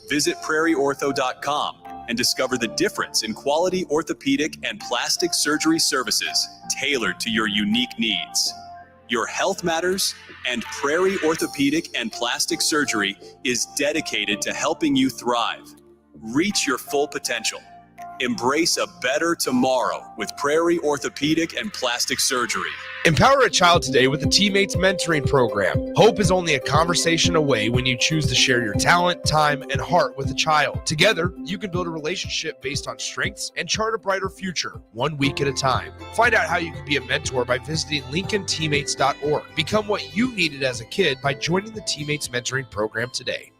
Visit prairieortho.com and discover the difference in quality orthopedic and plastic surgery services tailored to your unique needs. Your health matters, and Prairie Orthopedic and Plastic Surgery is dedicated to helping you thrive. Reach your full potential. Embrace a better tomorrow with Prairie Orthopedic and Plastic Surgery. Empower a child today with the Teammates Mentoring Program. Hope is only a conversation away when you choose to share your talent, time, and heart with a child. Together, you can build a relationship based on strengths and chart a brighter future, 1 week at a time. Find out how you can be a mentor by visiting LincolnTeammates.org. Become what you needed as a kid by joining the Teammates Mentoring Program today.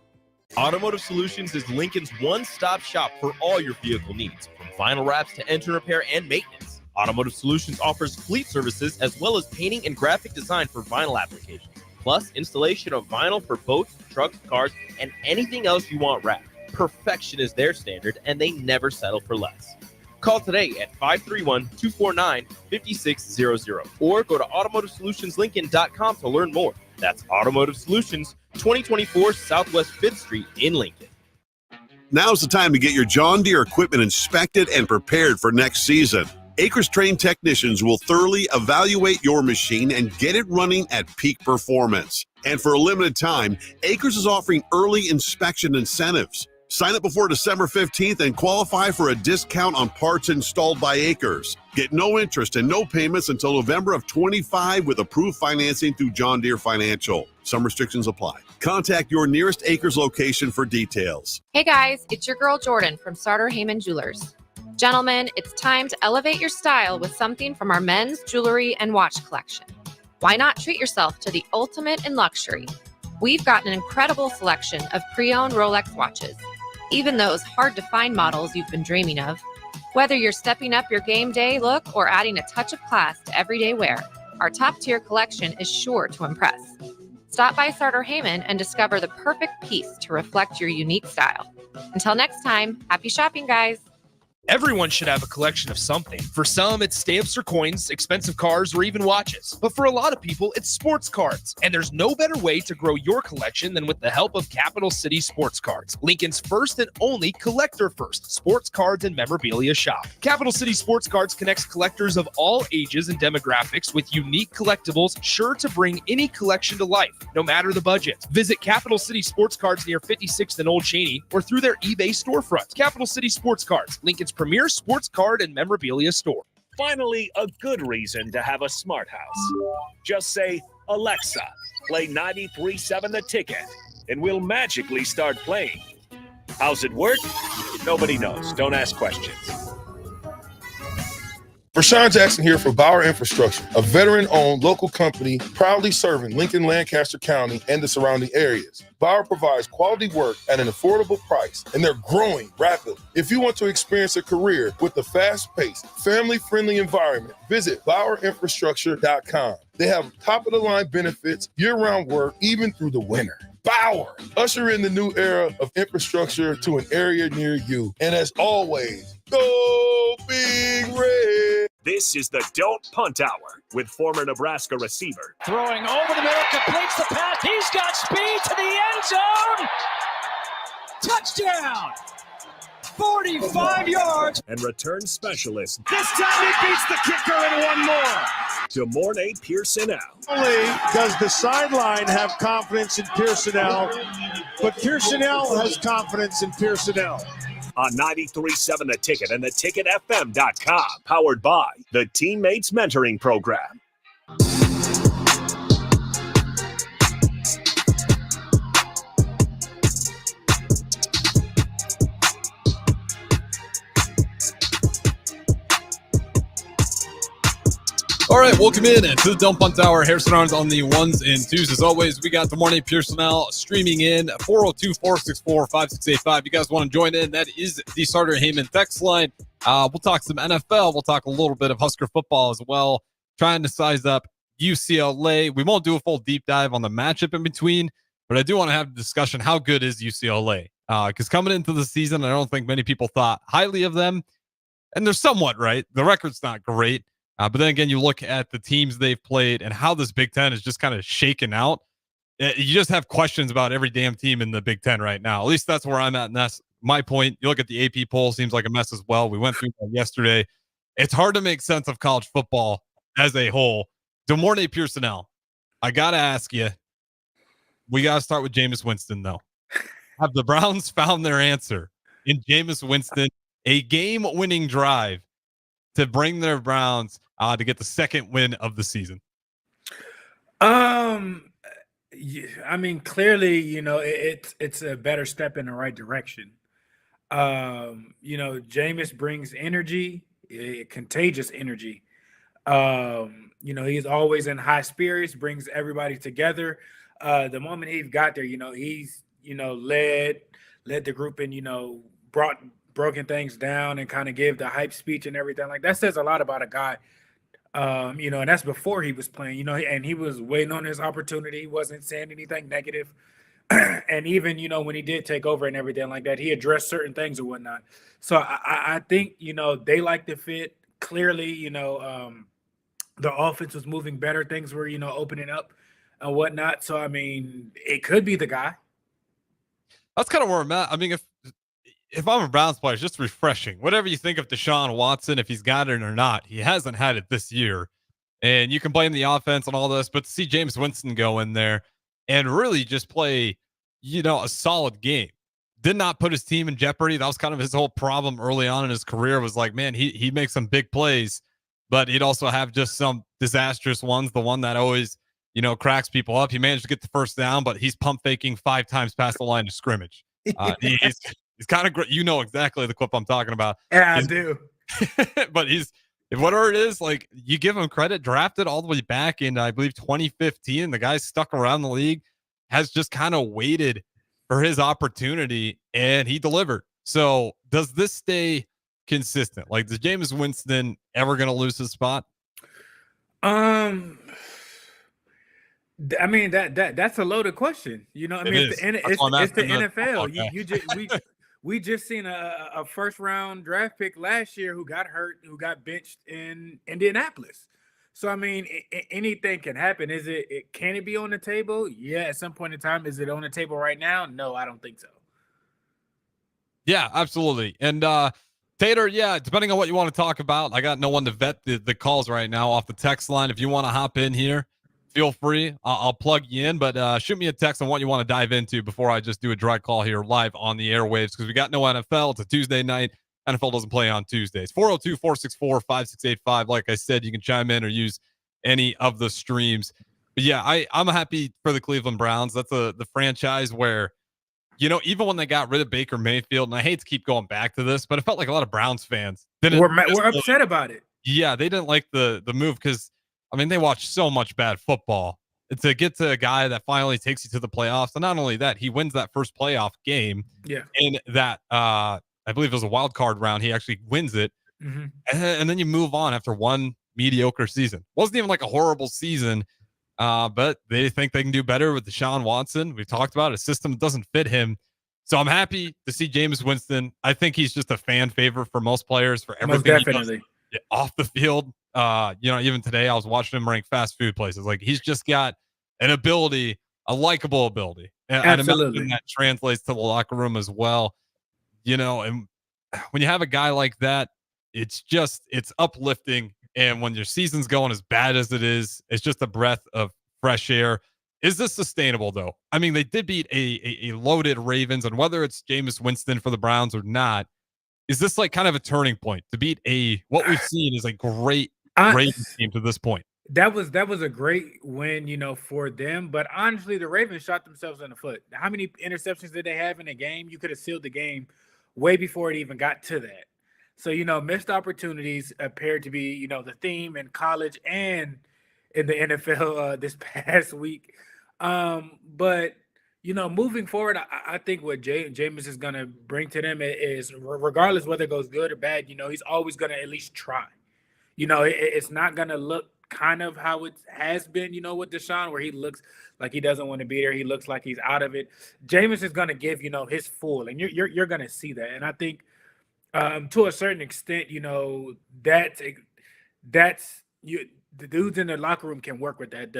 Automotive Solutions is Lincoln's one-stop shop for all your vehicle needs, from vinyl wraps to engine repair and maintenance. Automotive Solutions offers fleet services as well as painting and graphic design for vinyl applications, plus installation of vinyl for boats, trucks, cars, and anything else you want wrapped. Perfection is their standard, and they never settle for less. Call today at 531-249-5600 or go to automotivesolutionslincoln.com to learn more. That's Automotive Solutions, 2024 Southwest 5th Street in Lincoln. Now's the time to get your John Deere equipment inspected and prepared for next season. Acres trained technicians will thoroughly evaluate your machine and get it running at peak performance. And for a limited time, Acres is offering early inspection incentives. Sign up before December 15th and qualify for a discount on parts installed by Acres. Get no interest and no payments until November of 25 with approved financing through John Deere Financial. Some restrictions apply. Contact your nearest Acres location for details. Hey guys, it's your girl Jordan from Sartor Heyman Jewelers. Gentlemen, it's time to elevate your style with something from our men's jewelry and watch collection. Why not treat yourself to the ultimate in luxury? We've got an incredible selection of pre-owned Rolex watches, even those hard-to-find models you've been dreaming of. Whether you're stepping up your game day look or adding a touch of class to everyday wear, our top-tier collection is sure to impress. Stop by Sartor Heyman and discover the perfect piece to reflect your unique style. Until next time, happy shopping, guys. Everyone should have a collection of something. For some, it's stamps or coins, expensive cars, or even watches. But for a lot of people, it's sports cards. And there's no better way to grow your collection than with the help of Capital City Sports Cards, Lincoln's first and only collector-first sports cards and memorabilia shop. Capital City Sports Cards connects collectors of all ages and demographics with unique collectibles sure to bring any collection to life, no matter the budget. Visit Capital City Sports Cards near 56th and Old Cheney or through their eBay storefront. Capital City Sports Cards, Lincoln's premier sports card and memorabilia store. Finally, a good reason to have a smart house. Just say, Alexa, play 93.7 The Ticket, and we'll magically start playing. How's it work? Nobody knows. Don't ask questions. Rashawn Jackson here for Bauer Infrastructure, a veteran-owned local company proudly serving Lincoln, Lancaster County, and the surrounding areas. Bauer provides quality work at an affordable price, and they're growing rapidly. If you want to experience a career with a fast-paced, family-friendly environment, visit BauerInfrastructure.com. They have top-of-the-line benefits, year-round work, even through the winter. Bauer, usher in the new era of infrastructure to an area near you. And as always, go Big Red. This is the Don't Punt Hour with former Nebraska receiver. Throwing over the middle, completes the pass. He's got speed to the end zone. Touchdown. 45 yards. And return specialist. This time he beats the kicker and one more. DeMornay Pierson-El. Only does the sideline have confidence in Pierson-El, but Pierson-El has confidence in Pierson-El. On 93.7 The Ticket and theticketfm.com. Powered by the Teammates Mentoring Program. All right, welcome in to the Don't Punt Hour. Harrison Arns on the ones and twos. As always, we got the morning Pierson-El streaming in 402-464-5685. You guys want to join in? That is the Sartor Heyman text line. We'll talk some NFL. We'll talk a little bit of Husker football as well. Trying to size up UCLA. We won't do a full deep dive on the matchup in between, but I do want to have a discussion. How good is UCLA? Because coming into the season, I don't think many people thought highly of them. And they're somewhat right. The record's not great. But then again, you look at the teams they've played and how this Big Ten is just kind of shaken out. You just have questions about every damn team in the Big Ten right now. At least that's where I'm at. And that's my point. You look at the AP poll, seems like a mess as well. We went through that yesterday. It's hard to make sense of college football as a whole. Demorne Pierson-El, I got to ask you, we got to start with Jameis Winston, though. Have the Browns found their answer in Jameis Winston, a game-winning drive to bring their Browns to get the second win of the season? I mean, clearly, it's a better step in the right direction. Jameis brings energy, contagious energy. He's always in high spirits, brings everybody together. The moment he got there, he's, led the group and, broken things down and kind of gave the hype speech and everything. Like, that says a lot about a guy. And that's before he was playing, and he was waiting on his opportunity. He wasn't saying anything negative. And even, when he did take over and everything like that, he addressed certain things or whatnot. So I think, they like the fit. Clearly, the offense was moving better. Things were, opening up and whatnot. So, I mean, it could be the guy. That's kind of where I'm at. I mean, if I'm a Browns player, it's just refreshing. Whatever you think of Deshaun Watson, if he's got it or not, he hasn't had it this year. And you can blame the offense and all this, but to see Jameis Winston go in there and really just play, a solid game, did not put his team in jeopardy. That was kind of his whole problem early on in his career, was like, man, he makes some big plays, but he'd also have just some disastrous ones. The one that always, cracks people up. He managed to get the first down, but he's pump faking 5 times past the line of scrimmage. He's kind of great. You know exactly the clip I'm talking about. Yeah, I do. But whatever it is, like, you give him credit, drafted all the way back in, I believe, 2015. The guy's stuck around the league, has just kind of waited for his opportunity, and he delivered. So does this stay consistent? Like, is Jameis Winston ever going to lose his spot? I mean, that's a loaded question. It's the NFL. We just seen a first round draft pick last year who got hurt, who got benched in Indianapolis. So, I mean, anything can happen. Can it be on the table? Yeah, at some point in time. Is it on the table right now? No, I don't think so. Yeah, absolutely. And Tater, yeah, depending on what you want to talk about, I got no one to vet the calls right now off the text line. If you want to hop in here, feel free. I'll plug you in, but shoot me a text on what you want to dive into before I just do a dry call here live on the airwaves, because we got no NFL. It's a Tuesday night. NFL doesn't play on Tuesdays. 402-464-5685. Like I said, you can chime in or use any of the streams. But yeah, I'm happy for the Cleveland Browns. That's the franchise where, even when they got rid of Baker Mayfield, and I hate to keep going back to this, but it felt like a lot of Browns fans we're upset about it. Yeah, they didn't like the move because, I mean, they watch so much bad football. To get to a guy that finally takes you to the playoffs, and not only that, he wins that first playoff game. Yeah. In that, I believe it was a wild card round. He actually wins it. Mm-hmm. And then you move on after one mediocre season. Wasn't even like a horrible season, but they think they can do better with Deshaun Watson. We've talked about a system that doesn't fit him. So I'm happy to see Jameis Winston. I think he's just a fan favorite for most players for everything. Most definitely. He does off the field. Even today I was watching him rank fast food places. Like, he's just got an ability, a likable ability. And absolutely, that translates to the locker room as well. And when you have a guy like that, it's uplifting. And when your season's going as bad as it is, it's just a breath of fresh air. Is this sustainable, though? I mean, they did beat a loaded Ravens, and whether it's Jameis Winston for the Browns or not, is this like kind of a turning point to beat what we've seen is a great Ravens team to this point? That was a great win, for them. But honestly, the Ravens shot themselves in the foot. How many interceptions did they have in a game? You could have sealed the game way before it even got to that. So, missed opportunities appeared to be, the theme in college and in the NFL this past week. But, moving forward, I think what Jameis is going to bring to them is, regardless whether it goes good or bad, he's always going to at least try. It's not going to look kind of how it has been, with Deshaun, where he looks like he doesn't want to be there. He looks like he's out of it. Jameis is going to give, his full, and you're going to see that. And I think to a certain extent, that's the dudes in the locker room can work with that.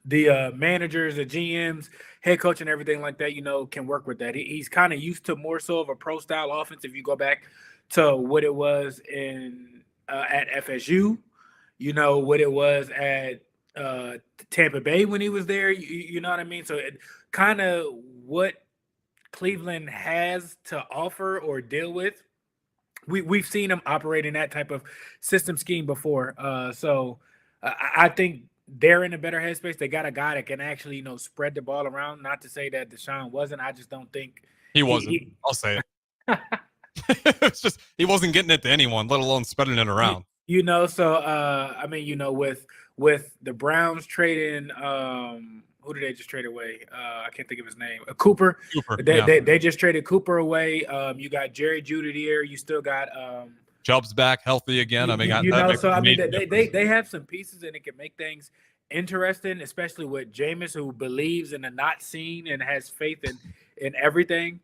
the managers, the GMs, head coach, and everything like that, can work with that. He's kind of used to more so of a pro style offense. If you go back to what it was at FSU, what it was at Tampa Bay when he was there. You know what I mean? So it kind of what Cleveland has to offer or deal with. We've seen him operate in that type of system scheme before. So I think they're in a better headspace. They got a guy that can actually, spread the ball around. Not to say that Deshaun wasn't. I just don't think he wasn't. I'll say it. It's just he wasn't getting it to anyone, let alone spreading it around. So with the Browns trading, who did they just trade away? I can't think of his name. Cooper. They just traded Cooper away. You got Jerry Jeudy there. You still got Chubb's back healthy again. they have some pieces and it can make things interesting, especially with Jameis, who believes in the not seen and has faith in everything.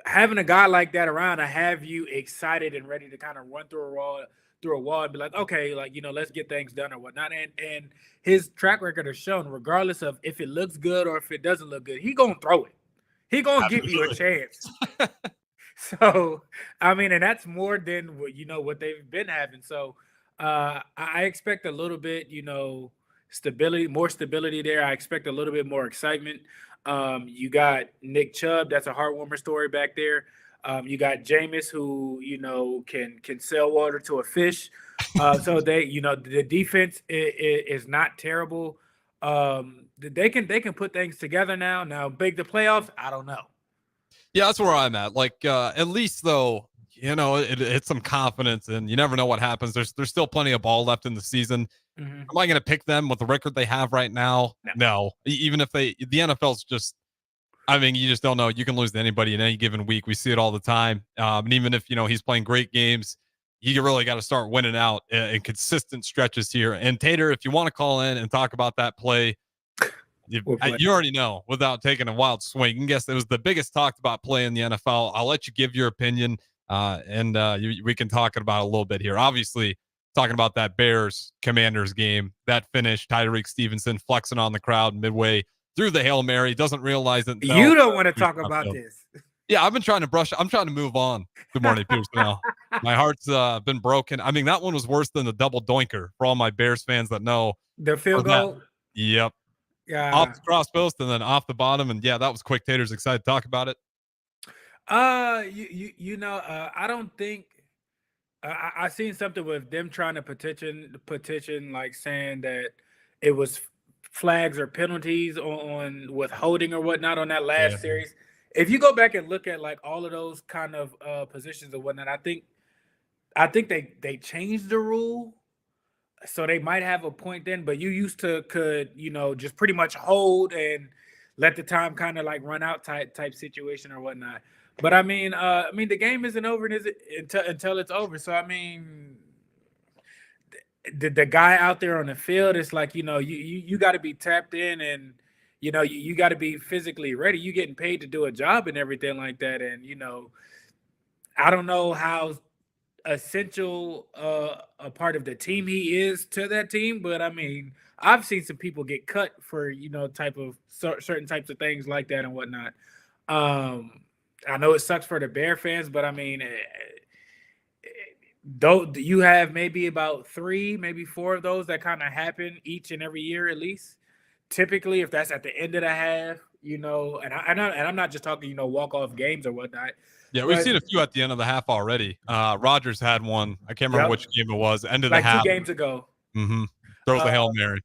Having a guy like that around to have you excited and ready to kind of run through a wall and be like, okay, let's get things done or whatnot. And his track record has shown, regardless of if it looks good or if it doesn't look good, he gonna throw it. He gonna give you a chance. So, and that's more than what they've been having. So, I expect a little bit, more stability there. I expect a little bit more excitement. You got Nick Chubb. That's a heartwarmer story back there. You got Jameis, who can sell water to a fish. So they, the defense is not terrible. They can put things together now. Now, big the playoffs, I don't know. Yeah, that's where I'm at. Like, at least though, it's some confidence, and you never know what happens. There's still plenty of ball left in the season. Mm-hmm. Am I going to pick them with the record they have right now? No. Even if the NFL's just, you just don't know. You can lose to anybody in any given week. We see it all the time. And even if, he's playing great games, you really got to start winning out in consistent stretches here. And Tater, if you want to call in and talk about that play, you already know without taking a wild swing. You can guess it was the biggest talked about play in the NFL. I'll let you give your opinion, and we can talk about it a little bit here. Obviously, talking about that Bears-Commanders game, that finish, Tyreek Stevenson flexing on the crowd midway through the Hail Mary, doesn't realize it. You don't want to talk about this. Yeah, I've been trying to I'm trying to move on. Good morning, Pierson-El. My heart's been broken. That one was worse than the double doinker for all my Bears fans that know. The field goal? Yep. Yeah. Off the cross post and then off the bottom. And yeah, that was quick. Tater's excited to talk about it. I don't think I seen something with them trying to petition, like saying that it was flags or penalties on with holding or whatnot on that last series. If you go back and look at like all of those kind of positions or whatnot, I think they changed the rule. So they might have a point then, but you used to could, just pretty much hold and let the time kind of like run out type situation or whatnot. But the game isn't over until it's over. So the guy out there on the field, it's like, you got to be tapped in and you got to be physically ready. You getting paid to do a job and everything like that. And I don't know how essential a part of the team he is to that team, but I've seen some people get cut for certain types of things like that and whatnot. I know it sucks for the Bear fans, but though you have maybe about 3, maybe 4 of those that kind of happen each and every year at least. Typically, if that's at the end of the half, and I'm not just talking walk-off games or whatnot. Yeah, we've seen a few at the end of the half already. Rodgers had one. I can't remember which game it was. End of the half. 2 games ago. Mm-hmm. Throws the Hail Mary.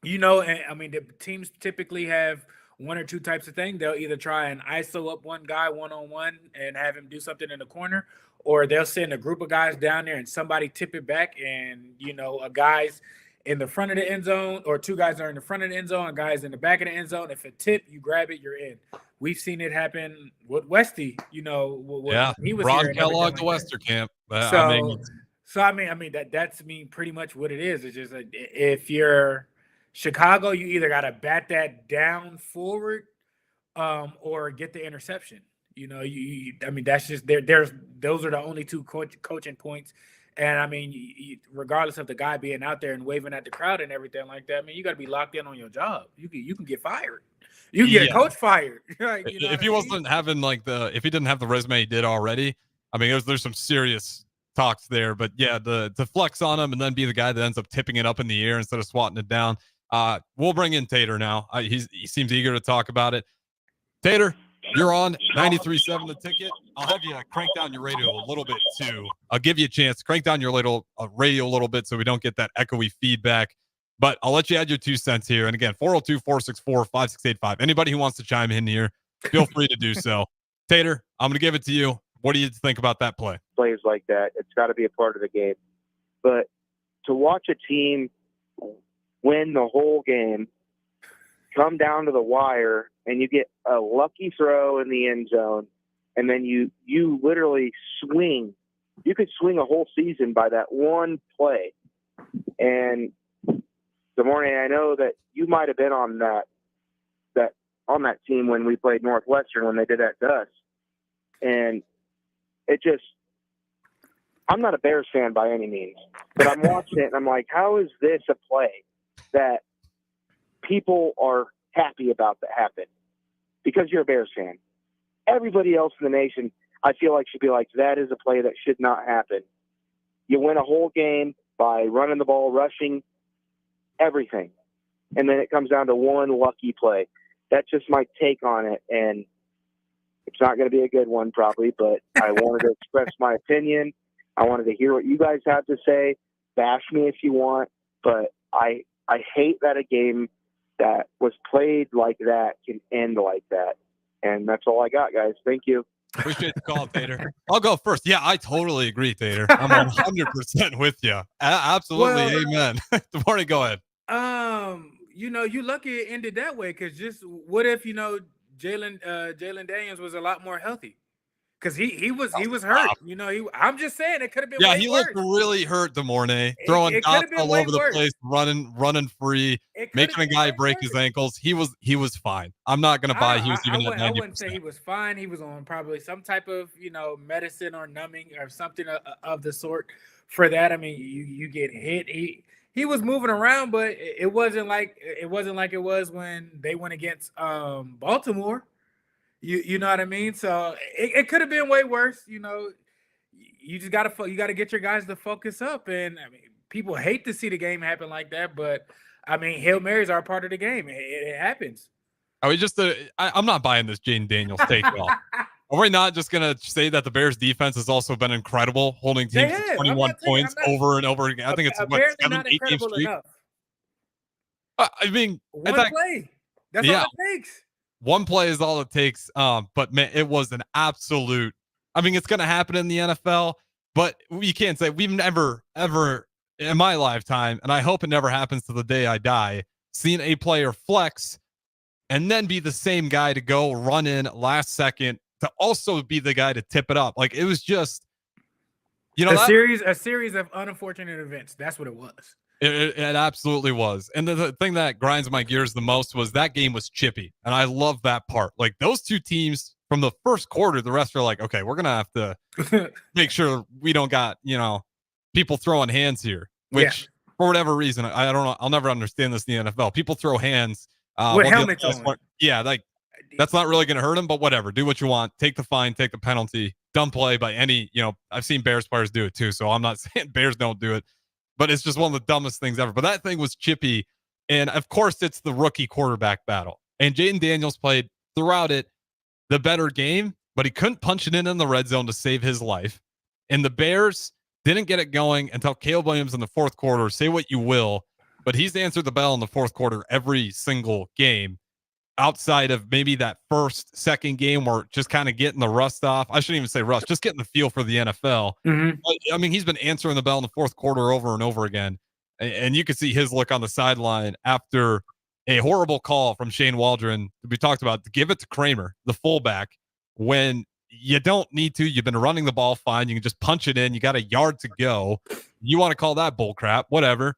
The teams typically have 1 or 2 types of thing. They'll either try and ISO up one guy one-on-one and have him do something in the corner, or they'll send a group of guys down there and somebody tip it back and, a guy's in the front of the end zone, or 2 guys are in the front of the end zone, and guys in the back of the end zone. If it tip, you grab it, you're in. We've seen it happen with Westy, he was Ron here. Kellogg to Westerkamp. That's pretty much what it is. It's just like, if you're Chicago, you either got to bat that down forward, or get the interception. That's just those are the only 2 coaching points And I mean, regardless of the guy being out there and waving at the crowd and everything like that, I mean, you got to be locked in on your job. You can get fired. You can get a coach fired. Like, if he wasn't having if he didn't have the resume he did already, I mean, there's some serious talks there. But yeah, to flex on him and then be the guy that ends up tipping it up in the air instead of swatting it down. We'll bring in Tater now. He seems eager to talk about it. Tater, you're on 93.7 The Ticket. I'll have you crank down your radio a little bit too. I'll give you a chance to crank down your radio a little bit so we don't get that echoey feedback. But I'll let you add your 2 cents here. And again, 402-464-5685. Anybody who wants to chime in here, feel free to do so. Tater, I'm going to give it to you. What do you think about that play? Plays like that, it's got to be a part of the game. But to watch a team win the whole game, come down to the wire, and you get a lucky throw in the end zone, and then you literally swing. You could swing a whole season by that one play. And good morning. I know that you might have been on that team when we played Northwestern when they did that to us. And I'm not a Bears fan by any means, but I'm watching it and I'm like, how is this a play that people are happy about that happened? Because you're a Bears fan. Everybody else in the nation, I feel like, should be like, that is a play that should not happen. You win a whole game by running the ball, rushing, everything. And then it comes down to one lucky play. That's just my take on it. And it's not going to be a good one probably, but I wanted to express my opinion. I wanted to hear what you guys have to say. Bash me if you want, but I hate that a game that was played like that can end like that. And that's all I got, guys. Thank you. Appreciate the call, Tater. I'll go first. Yeah, I totally agree, Tater. I'm 100% with you. Absolutely. Amen. Marty, go ahead. You lucky it ended that way, because just what if, Jalen Daniels was a lot more healthy? Because he was hurt. I'm just saying it could have been. Yeah, way he worse. looked really hurt, DeMornay, throwing dots all over the place, running free, making a guy break his ankles. He was fine. I'm not gonna buy he was even at 90%. I wouldn't say he was fine. He was on probably some type of medicine or numbing or something of the sort for that. I mean, you get hit. He was moving around, but it wasn't like it was when they went against Baltimore. You know what I mean? So it could have been way worse. You just gotta get your guys to focus up. And I mean, people hate to see the game happen like that, but I mean, Hail Marys are a part of the game. It happens. Are we just? I'm not buying this Jaden Daniels take off. Are we not just gonna say that the Bears defense has also been incredible, holding teams to 21 points over and over again? I think it's what, 7, 8 games straight. I mean, one play. That's all it takes. One play is all it takes. But man, it was an absolute. I mean, it's going to happen in the NFL, but you can't say we've never, ever in my lifetime, and I hope it never happens to the day I die, seen a player flex and then be the same guy to go run in last second to also be the guy to tip it up. Like, it was just, a series of unfortunate events. That's what it was. It absolutely was. And the thing that grinds my gears the most was that game was chippy. And I love that part. Like, those two teams from the first quarter, the rest are like, okay, we're going to have to make sure we don't got, people throwing hands here, which for whatever reason, I don't know. I'll never understand this in the NFL. People throw hands. With helmets on. Yeah, like, that's not really going to hurt them, but whatever. Do what you want. Take the fine, take the penalty. Dumb play by any, I've seen Bears players do it too. So I'm not saying Bears don't do it. But it's just one of the dumbest things ever. But that thing was chippy. And, of course, it's the rookie quarterback battle. And Jaden Daniels played throughout it the better game, but he couldn't punch it in the red zone to save his life. And the Bears didn't get it going until Caleb Williams in the fourth quarter. Say what you will, but he's answered the bell in the fourth quarter every single game, outside of maybe that second game where just kind of getting the rust off. I shouldn't even say rust, just getting the feel for the NFL. Mm-hmm. I mean, he's been answering the bell in the fourth quarter over and over again. And you could see his look on the sideline after a horrible call from Shane Waldron, we talked about, to give it to Kramer, the fullback, when you don't need to. You've been running the ball fine. You can just punch it in. You got a yard to go. You want to call that bull crap, whatever.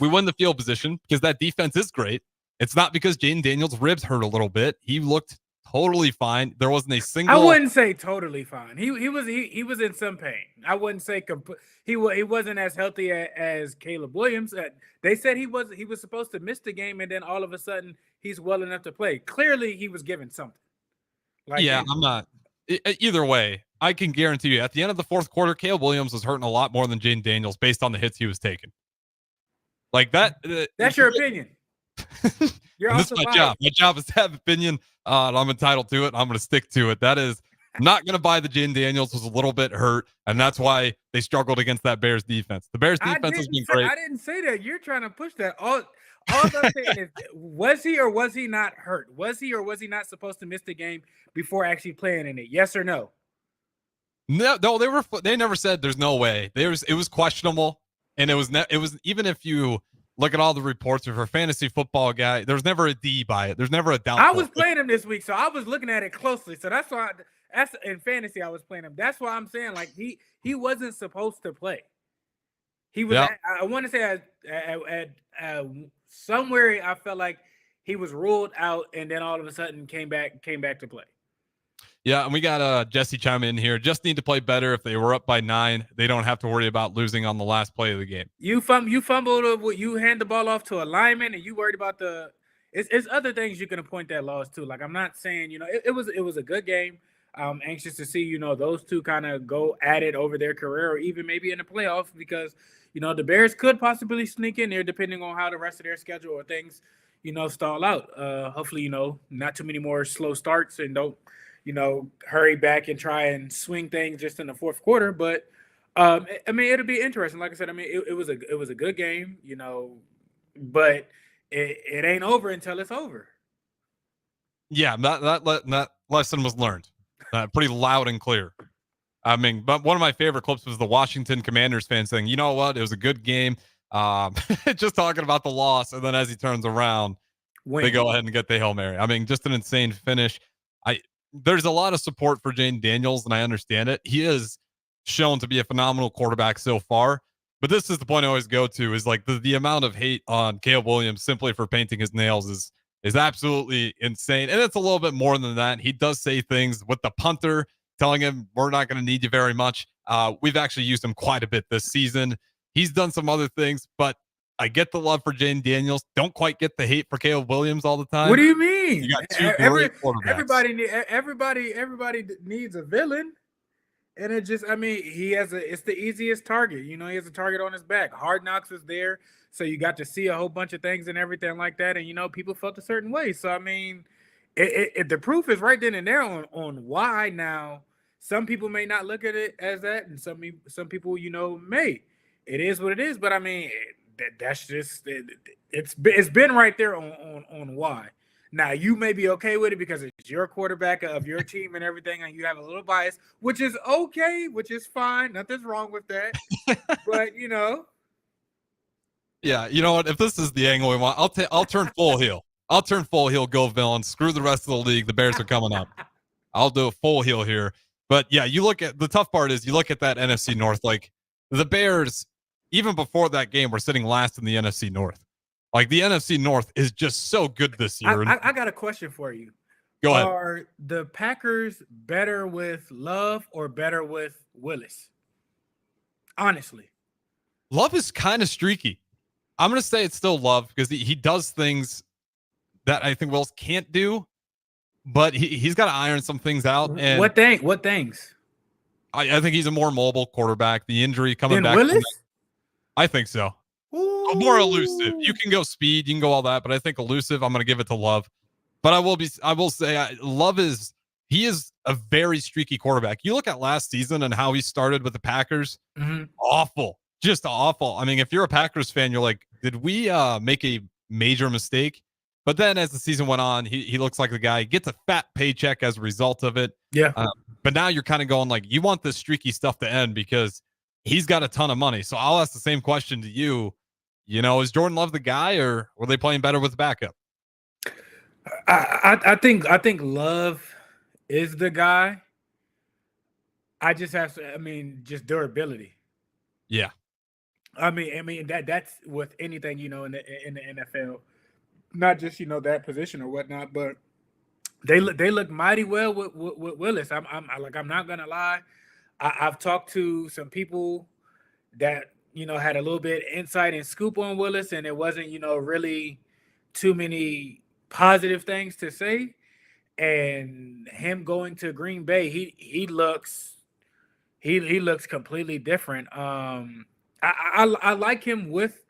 We win the field position because that defense is great. It's not because Jaden Daniels' ribs hurt a little bit. He looked totally fine. There wasn't a I single. wouldn't say totally fine. He was in some pain. I wouldn't say he wasn't as healthy as Caleb Williams. They said he was supposed to miss the game, and then all of a sudden he's well enough to play. Clearly, he was given something. Yeah, I'm not. Either way, I can guarantee you at the end of the fourth quarter, Caleb Williams was hurting a lot more than Jaden Daniels based on the hits he was taking. Like that. That's your opinion. You're this is my biased. job. My job is to have opinion, and I'm entitled to it. I'm going to stick to it. That is not going to buy the Jaden Daniels was a little bit hurt, and that's why they struggled against that Bears defense. The Bears defense has been great. I didn't say that. You're trying to push that. All I'm saying is, was he or was he not hurt? Was he or was he not supposed to miss the game before actually playing in it? Yes or no? No, they never said there's no way. It was questionable, and it was even if you look at all the reports for a fantasy football guy, there's never a D by it. There's never a doubt. I was playing him this week, so I was looking at it closely. So that's why that's in fantasy I was playing him. That's why I'm saying like he wasn't supposed to play. He was. Yep. I want to say at somewhere I felt like he was ruled out, and then all of a sudden came back to play. Yeah, and we got Jesse chime in here. Just need to play better. If they were up by 9, they don't have to worry about losing on the last play of the game. You fumbled. You hand the ball off to a lineman, and you worried about the. It's other things you can point that loss to. Like I'm not saying it was a good game. I'm anxious to see those two kind of go at it over their career, or even maybe in the playoffs, because the Bears could possibly sneak in there depending on how the rest of their schedule or things stall out. Hopefully not too many more slow starts, and don't hurry back and try and swing things just in the fourth quarter. But I mean, it'll be interesting. Like I said, I mean, it was a good game, but it ain't over until it's over. Yeah, that lesson was learned pretty loud and clear. I mean, but one of my favorite clips was the Washington Commanders fan saying, "You know what? It was a good game." Just talking about the loss, and then as he turns around, they go ahead and get the Hail Mary. I mean, just an insane finish. There's a lot of support for Jaden Daniels, and I understand it. He is shown to be a phenomenal quarterback so far. But this is the point I always go to is like the amount of hate on Caleb Williams simply for painting his nails is absolutely insane. And it's a little bit more than that. He does say things with the punter telling him, we're not going to need you very much. We've actually used him quite a bit this season. He's done some other things, but I get the love for Jaden Daniels. Don't quite get the hate for Caleb Williams all the time. What do you mean? You got two great quarterbacks. Everybody needs a villain. And it's the easiest target. He has a target on his back. Hard Knocks is there. So you got to see a whole bunch of things and everything like that. And, people felt a certain way. So, I mean, the proof is right then and there on why now some people may not look at it as that. And some people, may. It is what it is. But, I mean, that's just it's been right there on why. Now you may be okay with it because it's your quarterback of your team and everything, and you have a little bias, which is okay, which is fine. Nothing's wrong with that. But yeah, you know what? If this is the angle we want, I'll turn full heel. I'll turn full heel. Go villain. Screw the rest of the league. The Bears are coming up. I'll do a full heel here. But yeah, you look at the tough part is you look at that NFC North. Like the Bears, even before that game, were sitting last in the NFC North. Like the NFC North is just so good this year. I got a question for you. Go ahead. Are the Packers better with Love or better with Willis? Honestly. Love is kind of streaky. I'm going to say it's still Love because he does things that I think Willis can't do, but he's got to iron some things out. And what things? I think he's a more mobile quarterback. The injury coming back. Willis? I think so. Ooh. More elusive. You can go speed, you can go all that, but I think elusive, I'm going to give it to Love. But I will say Love is a very streaky quarterback. You look at last season and how he started with the Packers. Mm-hmm. Awful. Just awful. I mean, if you're a Packers fan, you're like, did we make a major mistake? But then as the season went on, he looks like the guy, gets a fat paycheck as a result of it. Yeah. But now you're kind of going like, you want this streaky stuff to end because he's got a ton of money. So I'll ask the same question to you. Is Jordan Love the guy, or were they playing better with the backup? I think Love is the guy. I just have to, just durability. Yeah. I mean that's with anything, in the NFL, not just, that position or whatnot, but They look mighty well with Willis. I'm not gonna lie. I've talked to some people that had a little bit insight and scoop on Willis, and it wasn't really too many positive things to say. And him going to Green Bay, he looks completely different. I like him with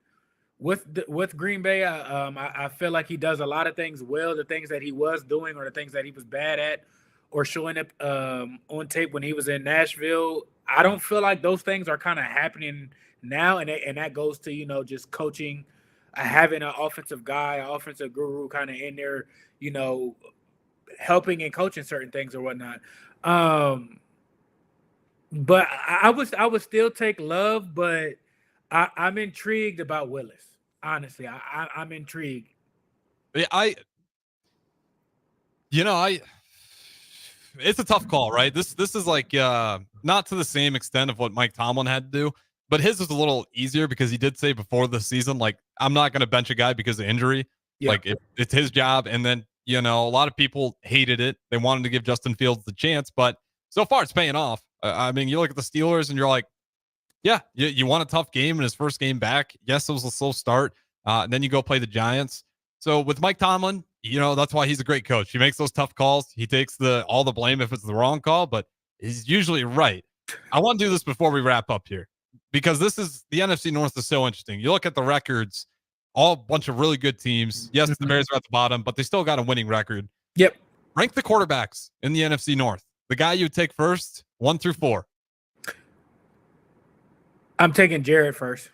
Green Bay. I feel like he does a lot of things well. The things that he was doing, or the things that he was bad at, or showing up on tape when he was in Nashville, I don't feel like those things are kind of happening now. And that goes to just coaching, having an offensive guy, an offensive guru, kind of in there, helping and coaching certain things or whatnot. But I would still take Love, but I'm intrigued about Willis. Honestly, I'm intrigued. It's a tough call, right? This is like not to the same extent of what Mike Tomlin had to do, but his was a little easier because he did say before the season, like, I'm not going to bench a guy because of injury. Yeah. Like, it's his job. And then, a lot of people hated it. They wanted to give Justin Fields the chance, but so far it's paying off. I mean, you look at the Steelers and you're like, yeah, you won a tough game in his first game back. Yes, it was a slow start. And then you go play the Giants. So with Mike Tomlin, that's why he's a great coach. He makes those tough calls. He takes all the blame if it's the wrong call, but he's usually right. I want to do this before we wrap up here, because the NFC North is so interesting. You look at the records, all bunch of really good teams. Yes, the Bears are at the bottom, but they still got a winning record. Yep. Rank the quarterbacks in the NFC North. The guy you would take first, 1 through 4. I'm taking Jared first.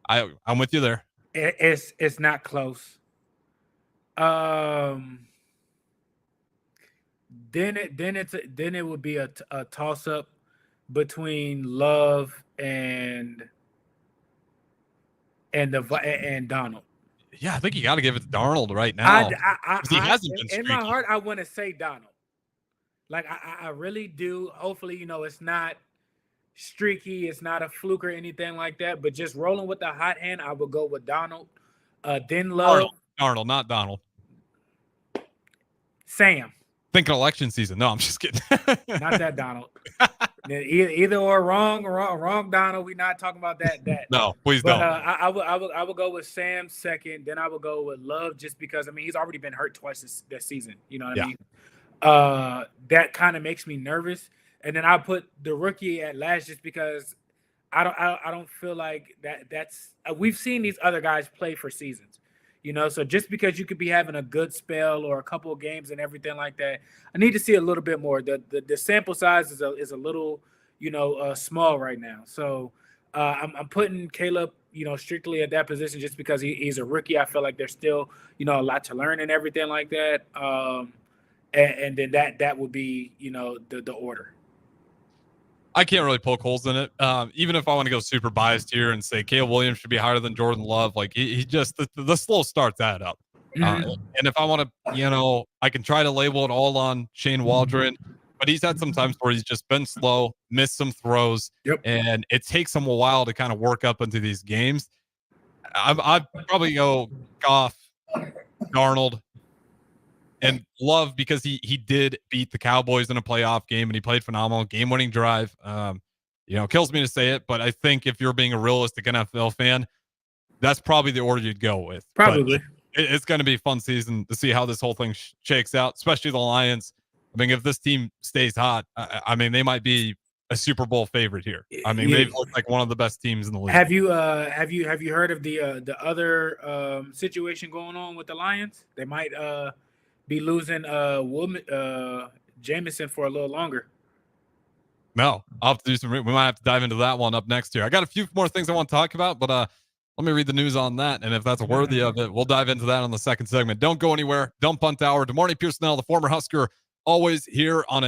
I'm with you there. It's not close. Then it would be a toss up between Love and Donald. Yeah, I think you got to give it to Darnold right now. He hasn't been streaky. In my heart, I want to say Donald. Like, I really do. Hopefully, it's not streaky. It's not a fluke or anything like that. But just rolling with the hot hand, I would go with Donald. Then Love. Darnold, not Donald. Sam. Thinking election season. No, I'm just kidding. Not that Donald. Either or wrong Donald. We're not talking about that. No, please don't. I would go with Sam second. Then I would go with Love, just because he's already been hurt twice this season. You know what I mean? That kind of makes me nervous. And then I'll put the rookie at last, just because I don't feel like that's we've seen these other guys play for seasons. So just because you could be having a good spell or a couple of games and everything like that, I need to see a little bit more. The sample size is a little, small right now. So I'm putting Caleb, strictly at that position, just because he's a rookie. I feel like there's still, a lot to learn and everything like that. And then that wowould be, the order. I can't really poke holes in it. Even if I want to go super biased here and say Caleb Williams should be higher than Jordan Love, like he just the slow starts add up. And if I want to, I can try to label it all on Shane Waldron, but he's had some times where he's just been slow, missed some throws, and it takes him a while to kind of work up into these games. I'd probably go Goff, Darnold, and Love, because he did beat the Cowboys in a playoff game and he played phenomenal, game-winning drive. Kills me to say it, but I think if you're being a realistic NFL fan, that's probably the order you'd go with. Probably. It's going to be a fun season to see how this whole thing shakes out, especially the Lions. I mean, if this team stays hot, they might be a Super Bowl favorite here. They look like one of the best teams in the league. Have you heard of the other situation going on with the Lions? They might be losing Jameson for a little longer. No, I'll have to do some. We might have to dive into that one up next here. I got a few more things I want to talk about, but let me read the news on that, and if that's worthy of it, we'll dive into that on the second segment. Don't go anywhere. Don't punt hour. Good morning, Pierson-El, the former Husker, always here on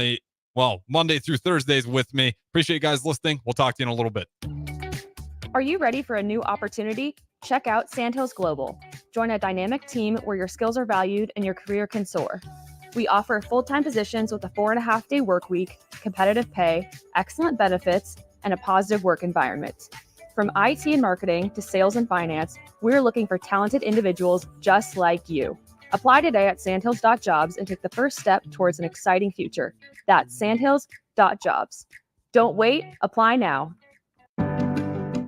Monday through Thursdays with me. Appreciate you guys listening. We'll talk to you in a little bit. Are you ready for a new opportunity? Check out Sandhills Global. Join a dynamic team where your skills are valued and your career can soar. We offer full-time positions with a 4.5-day work week, competitive pay, excellent benefits, and a positive work environment. From IT and marketing to sales and finance, we're looking for talented individuals just like you. Apply today at sandhills.jobs and take the first step towards an exciting future. That's sandhills.jobs. Don't wait, apply now.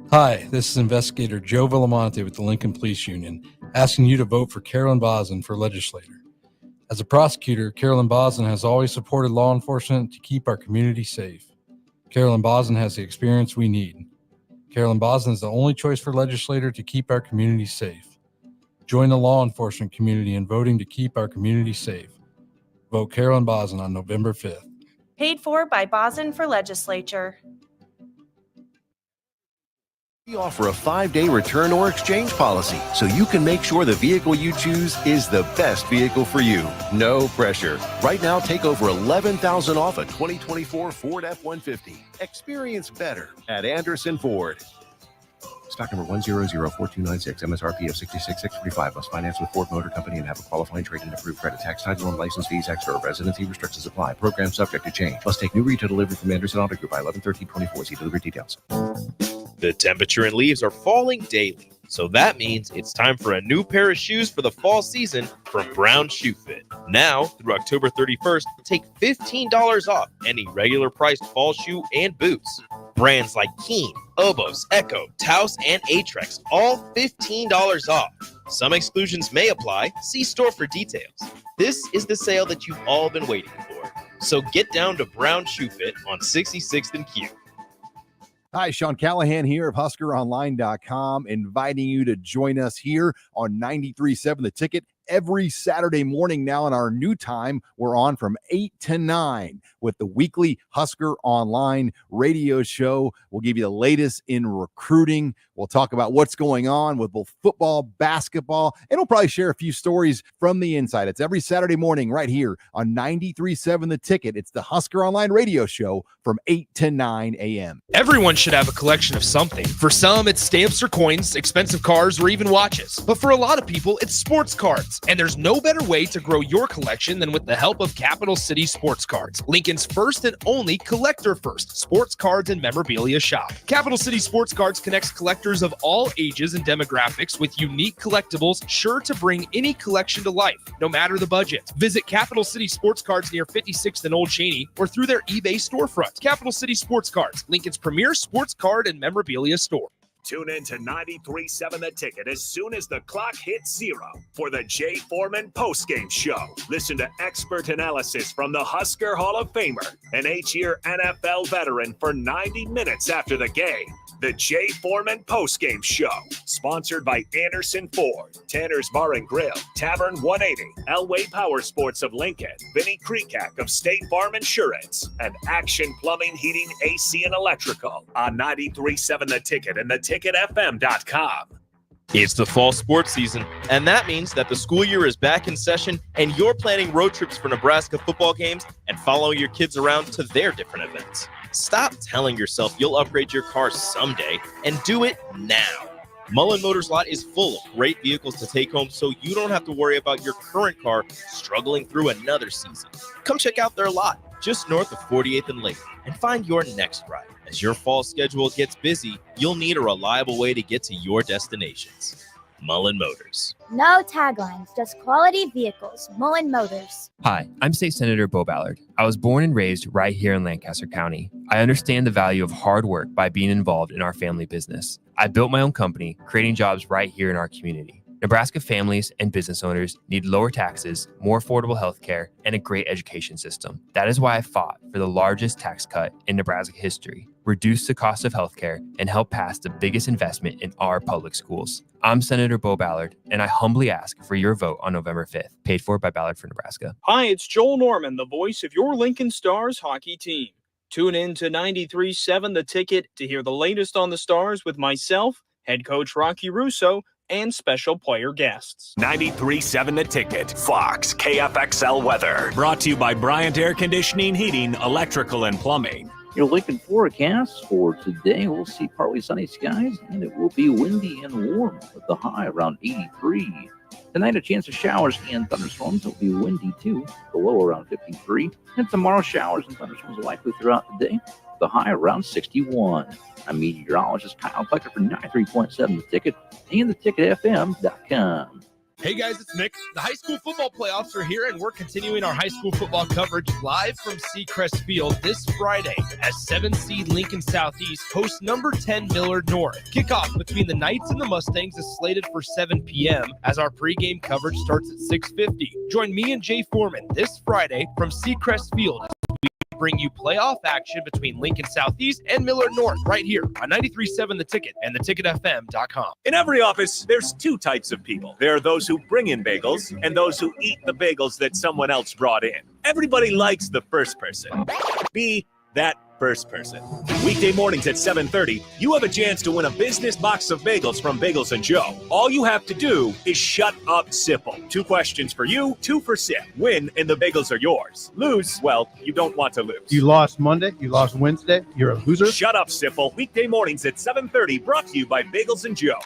Hi, this is Investigator Joe Villamonte with the Lincoln Police Union, asking you to vote for Carolyn Bosin for legislator. As a prosecutor, Carolyn Bosin has always supported law enforcement to keep our community safe. Carolyn Bosin has the experience we need. Carolyn Bosin is the only choice for legislator to keep our community safe. Join the law enforcement community in voting to keep our community safe. Vote Carolyn Bosin on November 5th. Paid for by Bosin for Legislature. We offer a 5-day return or exchange policy so you can make sure the vehicle you choose is the best vehicle for you. No pressure. Right now, take over $11,000 off a 2024 Ford F-150. Experience better at Anderson Ford. Stock number 1004296, MSRP of $66,645. Must finance with Ford Motor Company and have a qualifying trade-in approved credit. Tax, title, and license fees extra. Residency restrictions apply. Program subject to change. Must take new retail delivery from Anderson Auto Group by 11/13/24. See delivery details. The temperature and leaves are falling daily, so that means it's time for a new pair of shoes for the fall season from Brown Shoe Fit. Now, through October 31st, take $15 off any regular priced fall shoe and boots. Brands like Keen, Obos, Echo, Taos, and Atrex, all $15 off. Some exclusions may apply. See store for details. This is the sale that you've all been waiting for. So get down to Brown Shoe Fit on 66th and Q. Hi, Sean Callahan here of HuskerOnline.com, inviting you to join us here on 93.7 The Ticket every Saturday morning now in our new time. We're on from 8 to 9 with the weekly Husker Online radio show. We'll give you the latest in recruiting. We'll talk about what's going on with both football, basketball, and we'll probably share a few stories from the inside. It's every Saturday morning right here on 93.7 The Ticket. It's the Husker Online radio show from 8 to 9 a.m. Everyone should have a collection of something. For some, it's stamps or coins, expensive cars, or even watches. But for a lot of people, it's sports cards. And there's no better way to grow your collection than with the help of Capital City Sports Cards, Lincoln's first and only collector-first sports cards and memorabilia shop. Capital City Sports Cards connects collectors of all ages and demographics with unique collectibles sure to bring any collection to life, no matter the budget. Visit Capital City Sports Cards near 56th and Old Cheney or through their eBay storefront. Capital City Sports Cards, Lincoln's premier sports card and memorabilia store. Tune in to 93.7 The Ticket as soon as the clock hits 0 for the Jay Foreman postgame show. Listen to expert analysis from the Husker Hall of Famer, an 8-year NFL veteran, for 90 minutes after the game. The Jay Foreman postgame show, sponsored by Anderson Ford, Tanner's Bar and Grill, Tavern 180, Elway Power Sports of Lincoln, Vinnie Kreekak of State Farm Insurance, and Action Plumbing, Heating, AC, and Electrical on 93.7 The Ticket and theticketfm.com. It's the fall sports season, and that means that the school year is back in session and you're planning road trips for Nebraska football games and following your kids around to their different events. Stop telling yourself you'll upgrade your car someday and do it now. Mullen Motors Lot is full of great vehicles to take home so you don't have to worry about your current car struggling through another season. Come check out their lot just north of 48th and Lake and find your next ride. As your fall schedule gets busy, you'll need a reliable way to get to your destinations. Mullen Motors. No taglines, just quality vehicles. Mullen Motors. Hi, I'm State Senator Bo Ballard. I was born and raised right here in Lancaster County. I understand the value of hard work by being involved in our family business. I built my own company, creating jobs right here in our community. Nebraska families and business owners need lower taxes, more affordable health care, and a great education system. That is why I fought for the largest tax cut in Nebraska history, reduce the cost of healthcare, and help pass the biggest investment in our public schools. I'm Senator Bo Ballard, and I humbly ask for your vote on November 5th. Paid for by Ballard for Nebraska. Hi, it's Joel Norman, the voice of your Lincoln Stars hockey team. Tune in to 93.7 The Ticket to hear the latest on the Stars with myself, head coach Rocky Russo, and special player guests. 93.7 The Ticket, Fox, KFXL weather. Brought to you by Bryant Air Conditioning, Heating, Electrical, and Plumbing. Your Lincoln forecast for today, we'll see partly sunny skies, and it will be windy and warm with the high around 83. Tonight, a chance of showers and thunderstorms. It'll be windy too, the low around 53. And tomorrow, showers and thunderstorms are likely throughout the day, the high around 61. I'm meteorologist Kyle Plecker for 93.7 The Ticket and theticketfm.com. Hey guys, it's Nick. The high school football playoffs are here, and we're continuing our high school football coverage live from Seacrest Field this Friday as 7 seed Lincoln Southeast hosts number 10 Millard North. Kickoff between the Knights and the Mustangs is slated for 7 p.m. as our pregame coverage starts at 6:50. Join me and Jay Foreman this Friday from Seacrest Field as we bring you playoff action between Lincoln Southeast and Millard North right here on 93.7 The Ticket and theticketfm.com. In every office, there's two types of people. There are those who bring in bagels and those who eat the bagels that someone else brought in. Everybody likes the first person. Be that first person. Weekday mornings at 7:30, you have a chance to win a business box of bagels from Bagels & Joe. All you have to do is shut up, Sipple. 2 questions for you, 2 for Sip. Win, and the bagels are yours. Lose, well, you don't want to lose. You lost Monday, you lost Wednesday, you're a loser. Shut up, Sipple. Weekday mornings at 7:30, brought to you by Bagels & Joe.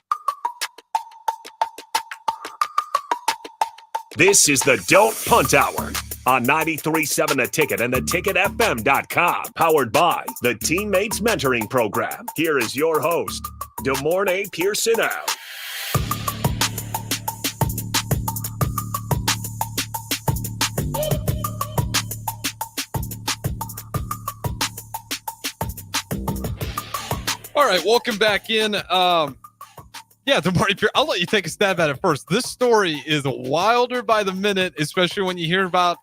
This is the Don't Punt Hour on 93.7 The Ticket and theticketfm.com. Powered by the Teammates Mentoring Program. Here is your host, DeMornay Pierson-El. All right, welcome back in. DeMornay, I'll let you take a stab at it first. This story is wilder by the minute, especially when you hear about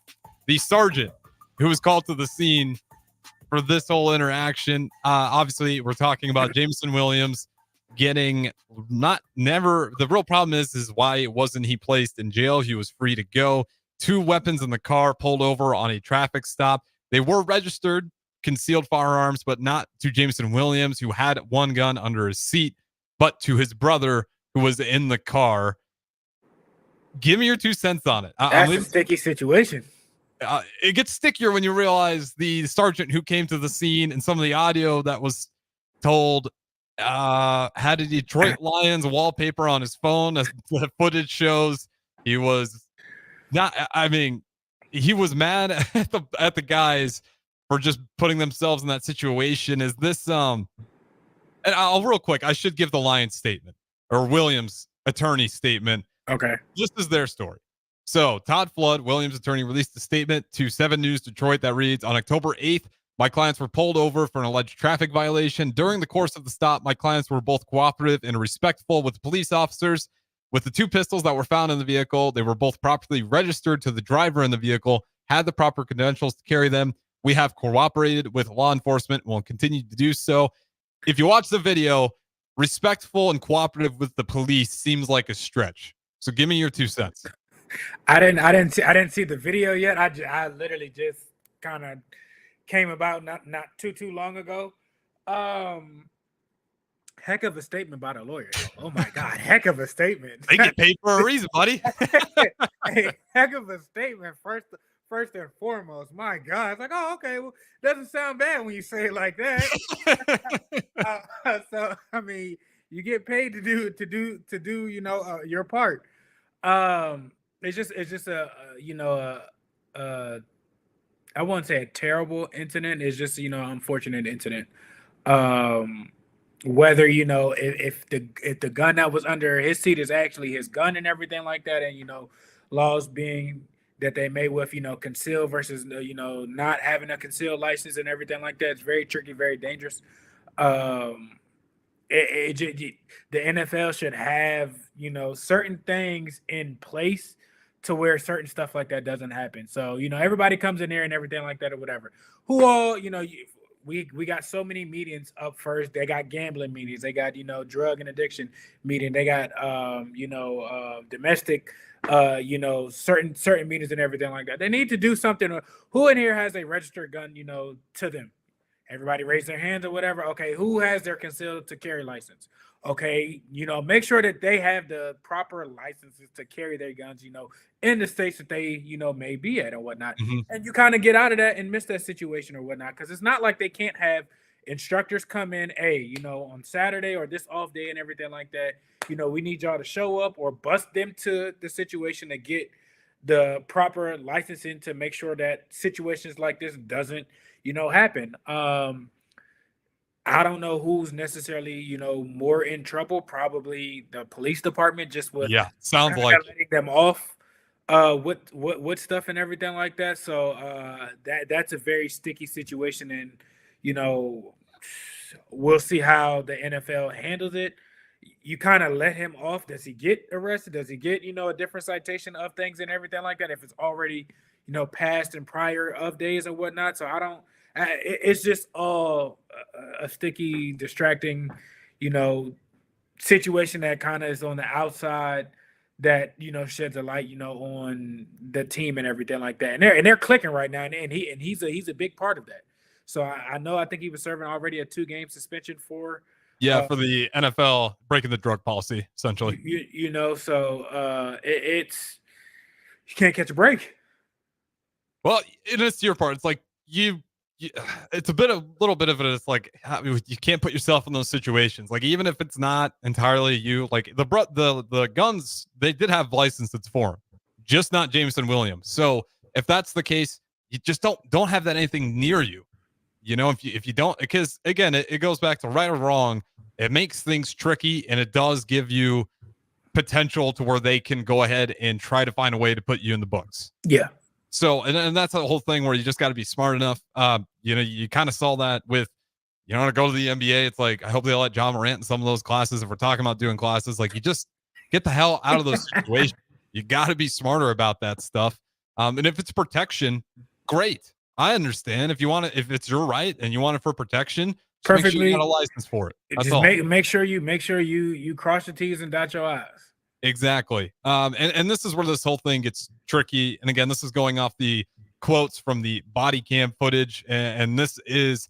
the sergeant who was called to the scene for this whole interaction. Obviously, we're talking about Jameson Williams getting the real problem is why wasn't he placed in jail? He was free to go. 2 weapons in the car, pulled over on a traffic stop. They were registered concealed firearms, but not to Jameson Williams, who had 1 gun under his seat, but to his brother who was in the car. Give me your 2 cents on it. That's a sticky situation. It gets stickier when you realize the sergeant who came to the scene and some of the audio that was told had a Detroit Lions wallpaper on his phone. As the footage shows, he was he was mad at the guys for just putting themselves in that situation. Is this and I'll real quick, I should give the Lions statement or Williams attorney statement. Okay. This is their story. So Todd Flood, Williams attorney, released a statement to 7 News Detroit that reads, on October 8th, my clients were pulled over for an alleged traffic violation. During the course of the stop, my clients were both cooperative and respectful with the police officers. With the 2 pistols that were found in the vehicle, they were both properly registered to the driver in the vehicle, had the proper credentials to carry them. We have cooperated with law enforcement and will continue to do so. If you watch the video, respectful and cooperative with the police seems like a stretch. So give me your 2 cents. I didn't see the video yet. I literally just kind of came about not too long ago. Heck of a statement by the lawyer. Oh my God, heck of a statement. They get paid for a reason, buddy. Hey, heck of a statement. First and foremost, my God, it's like, oh, okay, well, doesn't sound bad when you say it like that. So I mean, you get paid to do your part. It's just I won't say a terrible incident. It's just unfortunate incident. Whether if the gun that was under his seat is actually his gun and everything like that, and laws being that they may with conceal versus not having a concealed license and everything like that, it's very tricky, very dangerous. The NFL should have certain things in place to where certain stuff like that doesn't happen. So everybody comes in there and everything like that or whatever. Who all we got so many meetings up first. They got gambling meetings. They got drug and addiction meeting. They got domestic certain meetings and everything like that. They need to do something. Who in here has a registered gun to them? Everybody raise their hands or whatever. Okay, who has their concealed to carry license? Okay, make sure that they have the proper licenses to carry their guns, in the states that they, may be at or whatnot. Mm-hmm. And you kind of get out of that and miss that situation or whatnot, because it's not like they can't have instructors come in, hey, on Saturday or this off day and everything like that. We need y'all to show up or bust them to the situation to get the proper licensing to make sure that situations like this doesn't, happen. I don't know who's necessarily, more in trouble. Probably the police department, just with Yeah, sounds kinda like letting them off with stuff and everything like that. So that's a very sticky situation, and you know, we'll see how the NFL handles it. You kind of let him off. Does he get arrested? Does he get, a different citation of things and everything like that? If it's already, past and prior of days and whatnot. So I don't, it's just all a sticky, distracting, you know, situation that kind of is on the outside that, sheds a light, on the team and everything like that. And they're clicking right now. And he's a big part of that. So I think he was serving already a 2-game suspension for, for the NFL breaking the drug policy, essentially. It's you can't catch a break. Well, and it's your part. It's like you it's a little bit of it. It's like you can't put yourself in those situations. Like even if it's not entirely you, like the guns, they did have licenses for them, just not Jameson Williams. So if that's the case, you just don't have that anything near you. If you don't, because again, it goes back to right or wrong. It makes things tricky, and it does give you potential to where they can go ahead and try to find a way to put you in the books. Yeah. So, and that's the whole thing where you just got to be smart enough. You kind of saw that with, to go to the NBA. It's like, I hope they let John Morant in some of those classes. If we're talking about doing classes, like you just get the hell out of those situations. You got to be smarter about that stuff. And if it's protection, great. I understand if it's your right and you want it for protection, Perfectly. make sure you got a license for it. That's Just all. make sure you cross your T's and dot your I's. Exactly. And this is where this whole thing gets tricky. And again, this is going off the quotes from the body cam footage, and this is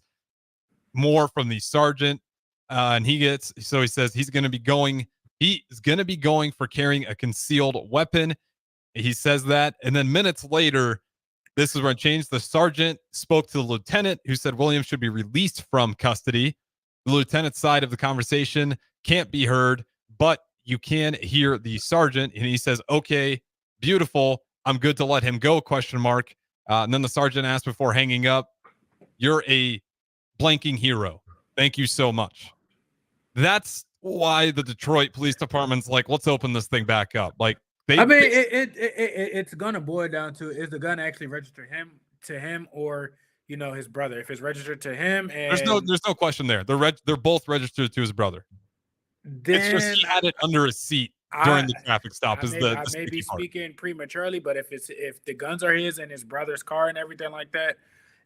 more from the sergeant. And he says he's going to be going for carrying a concealed weapon. He says that, and then minutes later, this is where it changed. The sergeant spoke to the lieutenant, who said Williams should be released from custody. The lieutenant's side of the conversation can't be heard, but you can hear the sergeant, and he says, "Okay, beautiful. I'm good to let him go?" ? And then the sergeant asked before hanging up, "You're a blanking hero. Thank you so much." That's why the Detroit Police Department's like, let's open this thing back up. Like, it's gonna boil down to, is the gun actually registered to him or his brother? If it's registered to him, and there's no question there. They're both registered to his brother. It's just he had it under his seat during the traffic stop. I may be speaking prematurely, but if the guns are his and his brother's car and everything like that,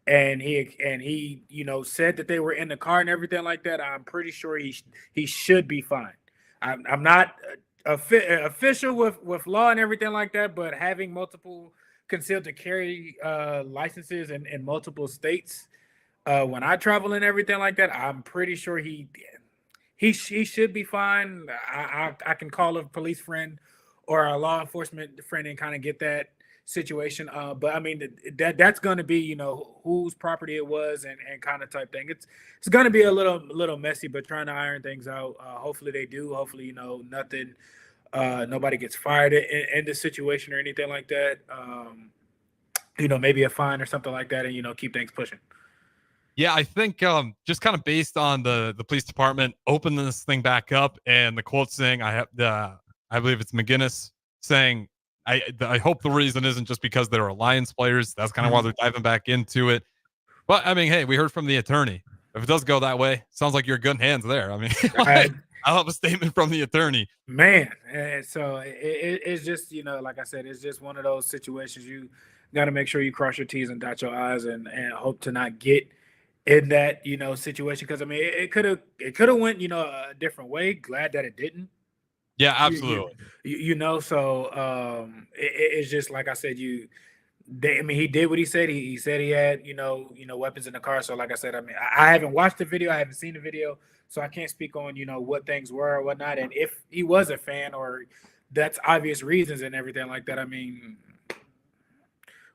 and he said that they were in the car and everything like that, I'm pretty sure he should be fine. I'm not official with law and everything like that, but having multiple concealed to carry licenses in multiple states, when I travel and everything like that, I'm pretty sure he should be fine. I can call a police friend or a law enforcement friend and kind of get that situation. But I mean that's going to be whose property it was and kind of type thing. It's going to be a little messy, but trying to iron things out. Hopefully they do. Hopefully nothing. Nobody gets fired in this situation or anything like that. Maybe a fine or something like that, and keep things pushing. Yeah, I think just kind of based on the police department opening this thing back up and the quote saying, I believe it's McGinnis saying, I hope the reason isn't just because they're Alliance players. That's kind of why they're diving back into it. But I mean, hey, we heard from the attorney. If it does go that way, sounds like you're in good hands there. I mean, I'll have a statement from the attorney. Man, so it's just, like I said, it's just one of those situations. You got to make sure you cross your T's and dot your I's and hope to not get in that situation, because I mean it could have went a different way. Glad that it didn't. Yeah, absolutely. So it's just like I said, he did what he said. He said he had weapons in the car. So like I said, I mean I haven't watched the video, I haven't seen the video, so I can't speak on what things were or whatnot, and if he was a fan or that's obvious reasons and everything like that. I mean,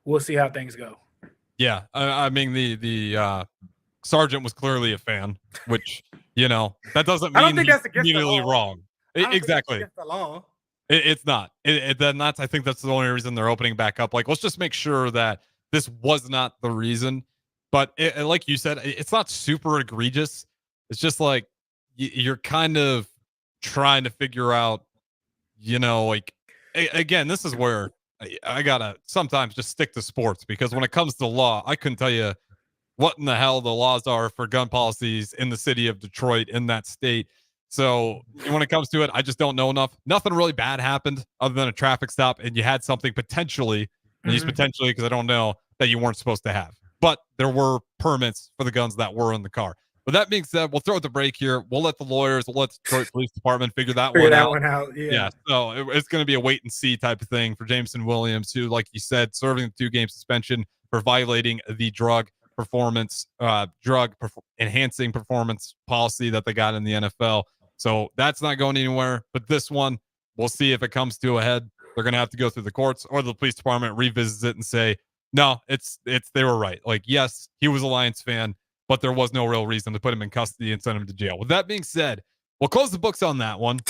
we'll see how things go. Yeah, I mean the sergeant was clearly a fan, which that doesn't mean I don't think that's immediately wrong. Exactly. Against the law. It's not. Then I think that's the only reason they're opening back up. Like, let's just make sure that this was not the reason. But like you said, it's not super egregious. It's just like you're kind of trying to figure out, like, again, this is where I gotta sometimes just stick to sports, because when it comes to law, I couldn't tell you what in the hell the laws are for gun policies in the city of Detroit, in that state. So when it comes to it, I just don't know enough. Nothing really bad happened other than a traffic stop, and you had something potentially, and use potentially because I don't know, that you weren't supposed to have. But there were permits for the guns that were in the car. But that being said, we'll throw it the break here. We'll let the lawyers, we'll let the Detroit Police Department figure that one out. Yeah. So it's going to be a wait and see type of thing for Jameson Williams, who, like you said, serving the 2-game suspension for violating the drug enhancing performance policy that they got in the NFL. So that's not going anywhere. But this one, we'll see if it comes to a head. They're going to have to go through the courts, or the police department revisits it and say, no, they were right. Like, yes, he was a Lions fan, but there was no real reason to put him in custody and send him to jail. With that being said, we'll close the books on that one.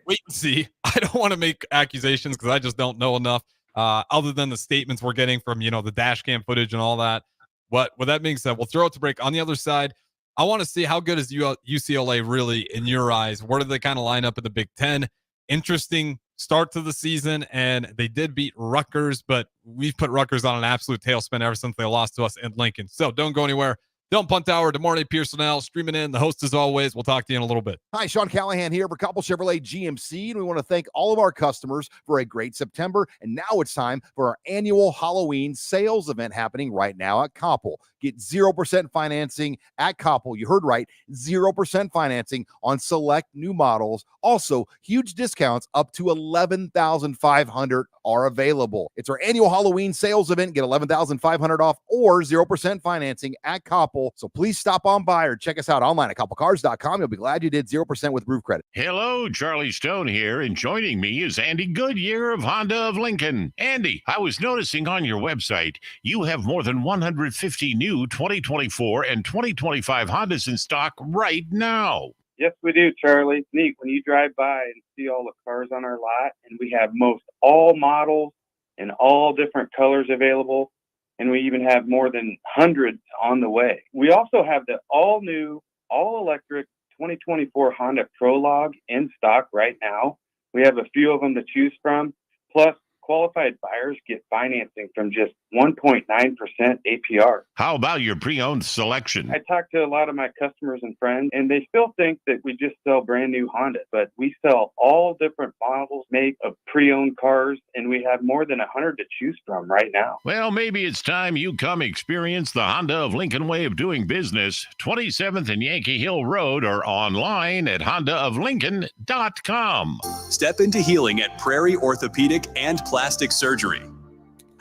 Wait and see. I don't want to make accusations because I just don't know enough, other than the statements we're getting from, the dash cam footage and all that. But with that being said, we'll throw it to break. On the other side, I want to see how good is UCLA really in your eyes. Where do they kind of line up in the Big Ten? Interesting start to the season, and they did beat Rutgers, but we've put Rutgers on an absolute tailspin ever since they lost to us in Lincoln. So don't go anywhere. Don't Punt Hour. DeMornay Pierson-El streaming in. The host, as always. We'll talk to you in a little bit. Hi, Sean Callahan here for Koppel Chevrolet GMC, and we want to thank all of our customers for a great September. And now it's time for our annual Halloween sales event happening right now at Koppel. Get 0% financing at Koppel. You heard right, 0% financing on select new models. Also, huge discounts up to $11,500 are available. It's our annual Halloween sales event. Get $11,500 off or 0% financing at Koppel. So please stop on by or check us out online at koppelcars.com. You'll be glad you did. 0% with roof credit. Hello, Charlie Stone here, and joining me is Andy Goodyear of Honda of Lincoln. Andy, I was noticing on your website you have more than 150 new 2024 and 2025 Hondas in stock right now. Yes, we do, Charlie. It's neat when you drive by and see all the cars on our lot, and we have most all models and all different colors available, and we even have more than hundreds on the way. We also have the all-new, all-electric 2024 Honda Prologue in stock right now. We have a few of them to choose from, plus qualified buyers get financing from just 1.9% APR. How about your pre-owned selection? I talked to a lot of my customers and friends, and they still think that we just sell brand new Hondas, but we sell all different models, make of pre-owned cars, and we have more than 100 to choose from right now. Well, maybe it's time you come experience the Honda of Lincoln way of doing business. 27th and Yankee Hill Road, or online at hondaoflincoln.com. Step into healing at Prairie Orthopedic and Plastic Surgery.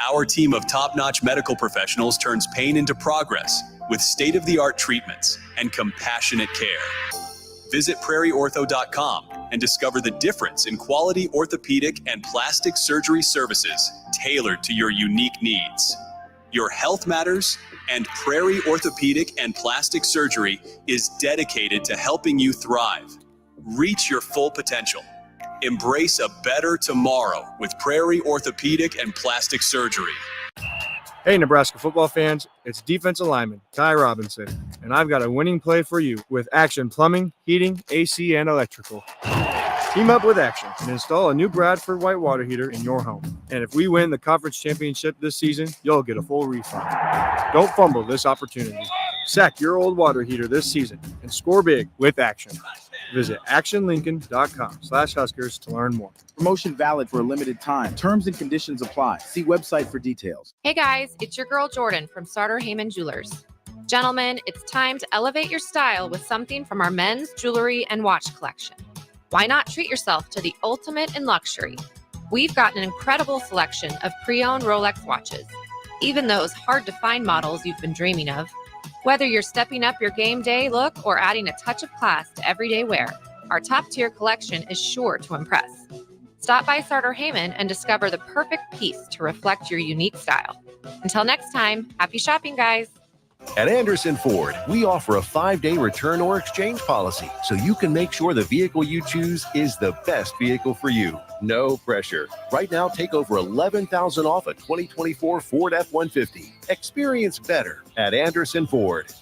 Our team of top-notch medical professionals turns pain into progress with state-of-the-art treatments and compassionate care. Visit prairieortho.com and discover the difference in quality orthopedic and plastic surgery services tailored to your unique needs. Your health matters, and Prairie Orthopedic and Plastic Surgery is dedicated to helping you thrive. Reach your full potential. Embrace a better tomorrow with Prairie Orthopedic and Plastic Surgery. Hey, Nebraska football fans, it's defensive lineman Ty Robinson, and I've got a winning play for you with Action Plumbing, Heating, AC, and Electrical. Team up with Action and install a new Bradford white water heater in your home. And if we win the conference championship this season, you'll get a full refund. Don't fumble this opportunity. Sack your old water heater this season and score big with Action. Visit actionlincoln.com/Huskers to learn more. Promotion valid for a limited time. Terms and conditions apply. See website for details. Hey guys, it's your girl Jordan from Sartor Heyman Jewelers. Gentlemen, it's time to elevate your style with something from our men's jewelry and watch collection. Why not treat yourself to the ultimate in luxury? We've got an incredible selection of pre-owned Rolex watches, even those hard-to-find models you've been dreaming of. Whether you're stepping up your game day look or adding a touch of class to everyday wear, our top-tier collection is sure to impress. Stop by Sartor Heyman and discover the perfect piece to reflect your unique style. Until next time, happy shopping, guys. At Anderson Ford, we offer a 5-day return or exchange policy, so you can make sure the vehicle you choose is the best vehicle for you. No pressure. Right now, take over $11,000 off a 2024 Ford F-150. Experience better at Anderson Ford.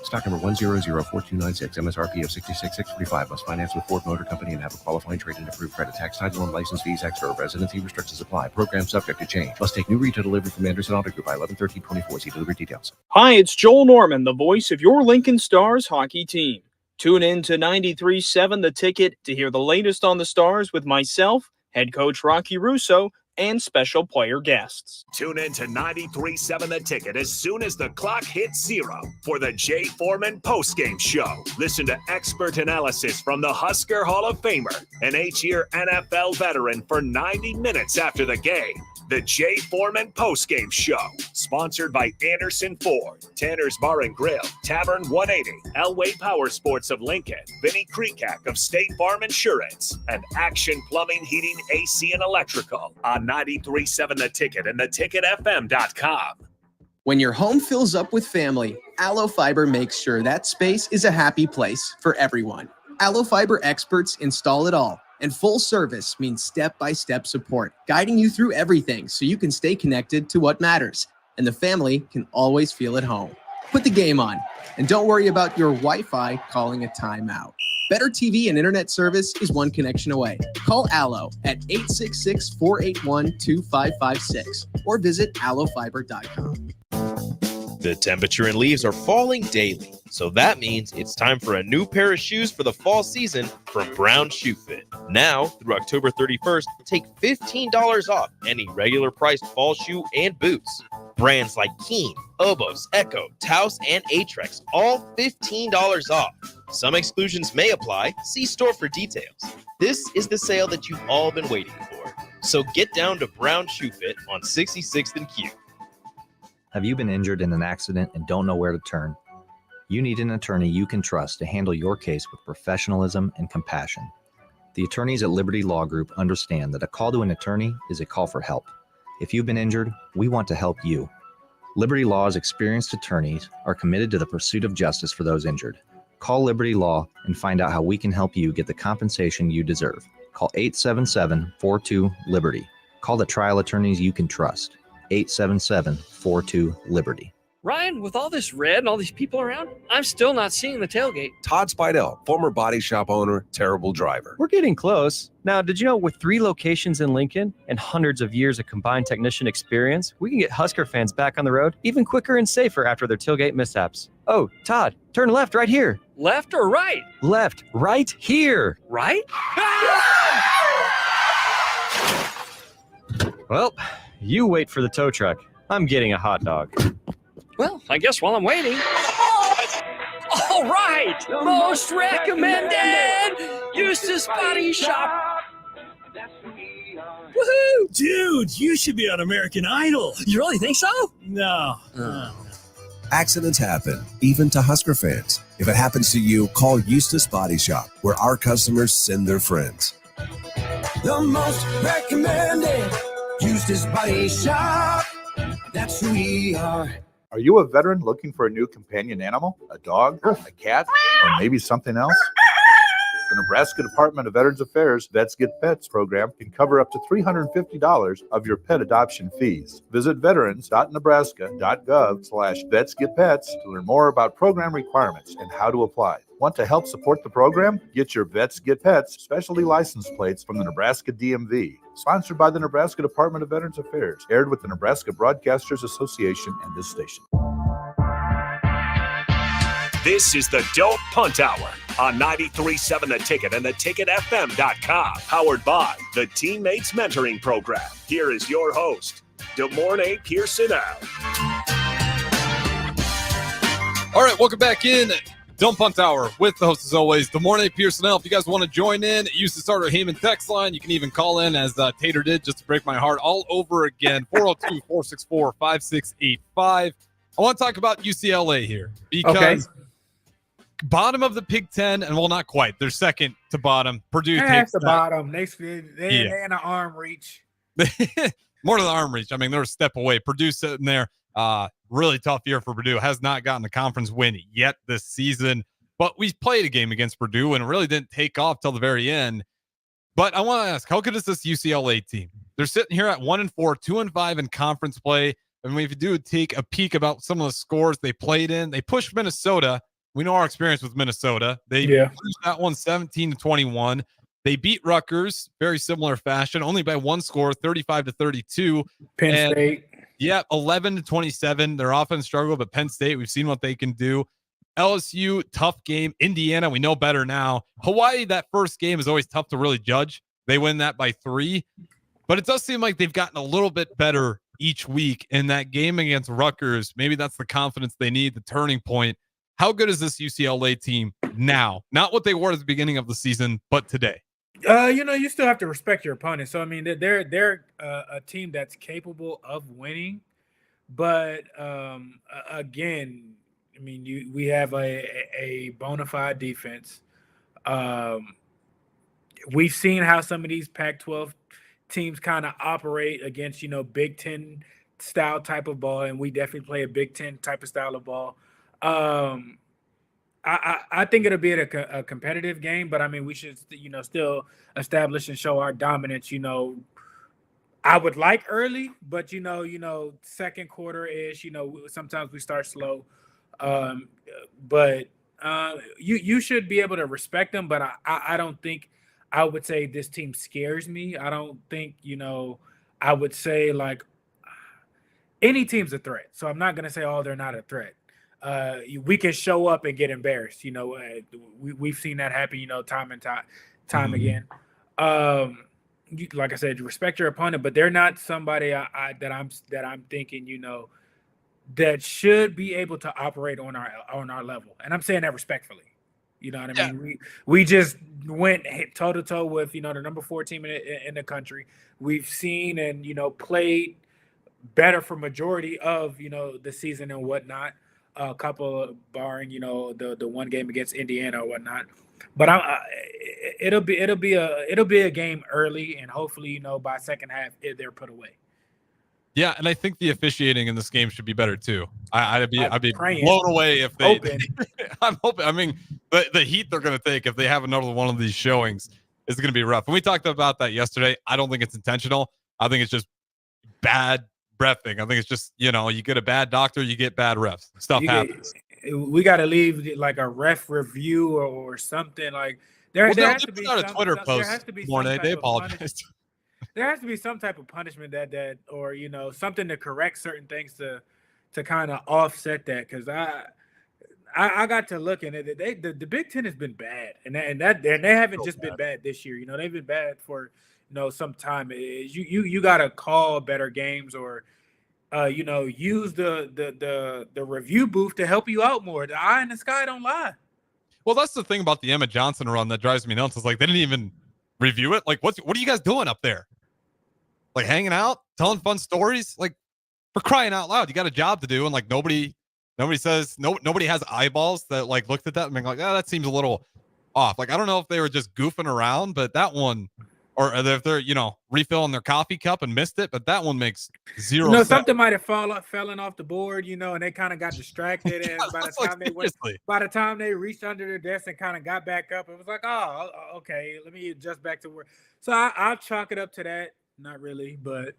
Stock number 1004296. MSRP of $66,645. Must finance with Ford Motor Company and have a qualifying trade and approved credit. Tax, title, and license fees extra. Residency restrictions apply. Program subject to change. Must take new retail delivery from Anderson Auto Group by 11/13/24. See delivery details. Hi, it's Joel Norman, the voice of your Lincoln Stars hockey team. Tune in to 93.7 The Ticket to hear the latest on the Stars with myself, head coach Rocky Russo, and special player guests. Tune in to 93.7 The Ticket as soon as the clock hits 0 for the Jay Foreman postgame show. Listen to expert analysis from the Husker Hall of Famer, an 8-year NFL veteran, for 90 minutes after the game. The Jay Foreman postgame show, sponsored by Anderson Ford, Tanner's Bar and Grill, Tavern 180, Elway Power Sports of Lincoln, Vinnie Kreekak of State Farm Insurance, and Action Plumbing, Heating, AC, and Electrical on 93.7 The Ticket and theticketfm.com. When your home fills up with family, Allo Fiber makes sure that space is a happy place for everyone. Allo Fiber experts install it all. And full service means step-by-step support, guiding you through everything so you can stay connected to what matters, and the family can always feel at home. Put the game on, and don't worry about your Wi-Fi calling a timeout. Better TV and internet service is one connection away. Call Allo at 866-481-2556 or visit allofiber.com. The temperature and leaves are falling daily, so that means it's time for a new pair of shoes for the fall season from Brown Shoe Fit. Now, through October 31st, take $15 off any regular priced fall shoe and boots. Brands like Keen, Obos, Echo, Taos, and Atrex, all $15 off. Some exclusions may apply. See store for details. This is the sale that you've all been waiting for. So get down to Brown Shoe Fit on 66th and Q. Have you been injured in an accident and don't know where to turn? You need an attorney you can trust to handle your case with professionalism and compassion. The attorneys at Liberty Law Group understand that a call to an attorney is a call for help. If you've been injured, we want to help you. Liberty Law's experienced attorneys are committed to the pursuit of justice for those injured. Call Liberty Law and find out how we can help you get the compensation you deserve. Call 877-42-LIBERTY. Call the trial attorneys you can trust. 877-42-LIBERTY. Ryan, with all this red and all these people around, I'm still not seeing the tailgate. Todd Spidell, former body shop owner, terrible driver. We're getting close. Now, did you know with 3 locations in Lincoln and hundreds of years of combined technician experience, we can get Husker fans back on the road even quicker and safer after their tailgate mishaps? Oh, Todd, turn left right here. Left or right? Left, right here. Right? Well, you wait for the tow truck. I'm getting a hot dog. Well, I guess while I'm waiting. All right! Most recommended! Eustace Body Shop! Woohoo! Dude, you should be on American Idol. You really think so? No. Accidents happen, even to Husker fans. If it happens to you, call Eustace Body Shop, where our customers send their friends. The most recommended Eustace Body Shop. That's who we are. Are you a veteran looking for a new companion animal? A dog, a cat, or maybe something else? The Nebraska Department of Veterans Affairs Vets Get Pets program can cover up to $350 of your pet adoption fees. Visit veterans.nebraska.gov/vetsgetpets to learn more about program requirements and how to apply. Want to help support the program? Get your Vets Get Pets specialty license plates from the Nebraska DMV. Sponsored by the Nebraska Department of Veterans Affairs. Aired with the Nebraska Broadcasters Association and this station. This is the Don't Punt Hour on 93.7 The Ticket and theticketfm.com. Powered by the Teammates Mentoring Program. Here is your host, DeMornay Pierson-El. All right, welcome back in. Don't Punt Hour with the host, as always, DeMornay Pierson-El. If you guys want to join in, use the Starter Heyman text line. You can even call in, as Tater did, just to break my heart all over again. 402-464-5685. I want to talk about UCLA here because bottom of the Big Ten, and well, not quite. They're second to bottom. Purdue takes the bottom. They're in an arm reach. More than the arm reach. I mean, they're a step away. Purdue sitting there. Really tough year for Purdue. Has not gotten a conference win yet this season, but we played a game against Purdue and it really didn't take off till the very end. But I want to ask, how good is this UCLA team? They're sitting here at 1-4, 2-5 in conference play. And if you do take a peek about some of the scores they played in, they pushed Minnesota We know our experience with Minnesota. They Yeah. lose that one 17-21. They beat Rutgers, very similar fashion, only by one score, 35-32. Penn And State. yeah, 11-27. Their offense struggled, but Penn State, we've seen what they can do. LSU, tough game. Indiana, we know better now. Hawaii, that first game is always tough to really judge. They win that by 3. But it does seem like they've gotten a little bit better each week. In that game against Rutgers, maybe that's the confidence they need, the turning point. How good is this UCLA team now? Not what they were at the beginning of the season, but today. You still have to respect your opponent. So I mean, they're a team that's capable of winning, but again, I mean, we have a bona fide defense. We've seen how some of these Pac-12 teams kind of operate against Big Ten style type of ball, and we definitely play a Big Ten type of style of ball. I think it'll be a competitive game, but I mean, we should, still establish and show our dominance. I would like early, but second quarter ish. Sometimes we start slow, but you should be able to respect them. But I don't think I would say this team scares me. I don't think I would say like any team's a threat. So I'm not gonna say they're not a threat. We can show up and get embarrassed. We've seen that happen, time and time again. Like I said, respect your opponent, but they're not somebody that I'm thinking, that should be able to operate on our level. And I'm saying that respectfully. You know what I mean? We just went toe to toe with the number 4 team in the country. We've seen and played better for majority of the season and whatnot. A couple barring the one game against Indiana or whatnot, but it'll be a game early, and hopefully by second half they're put away. Yeah, and I think the officiating in this game should be better too. I'd be praying, blown away if they. I'm hoping. I mean, the heat they're going to take if they have another one of these showings is going to be rough. And we talked about that yesterday. I don't think it's intentional. I think it's just bad reffing. I think it's just you get a bad doctor, you get bad refs. Stuff happens. We got to leave like a ref review or something like. There has to be a Twitter post. They apologized. There has to be some type of punishment that or something to correct certain things to kind of offset that, because I got to looking at it. The Big Ten has been bad, and they haven't just been bad this year. They've been bad for some time. You got to call better games or use the review booth to help you out more. The eye in the sky don't lie. Well, that's the thing about the Emma Johnson run that drives me nuts. Is like they didn't even review it. Like, what are you guys doing up there? Like hanging out, telling fun stories? Like, for crying out loud, you got a job to do, and like nobody says nobody has eyeballs that like looked at that and been like, that seems a little off. Like, I don't know if they were just goofing around, but that one, or if they're refilling their coffee cup and missed it, but that one makes zero sense. Something might have fallen off the board, and they kind of got distracted, and by the time they reached under their desk and kind of got back up, it was like, oh, okay, let me adjust back to work. So I'll chalk it up to that. Not really, but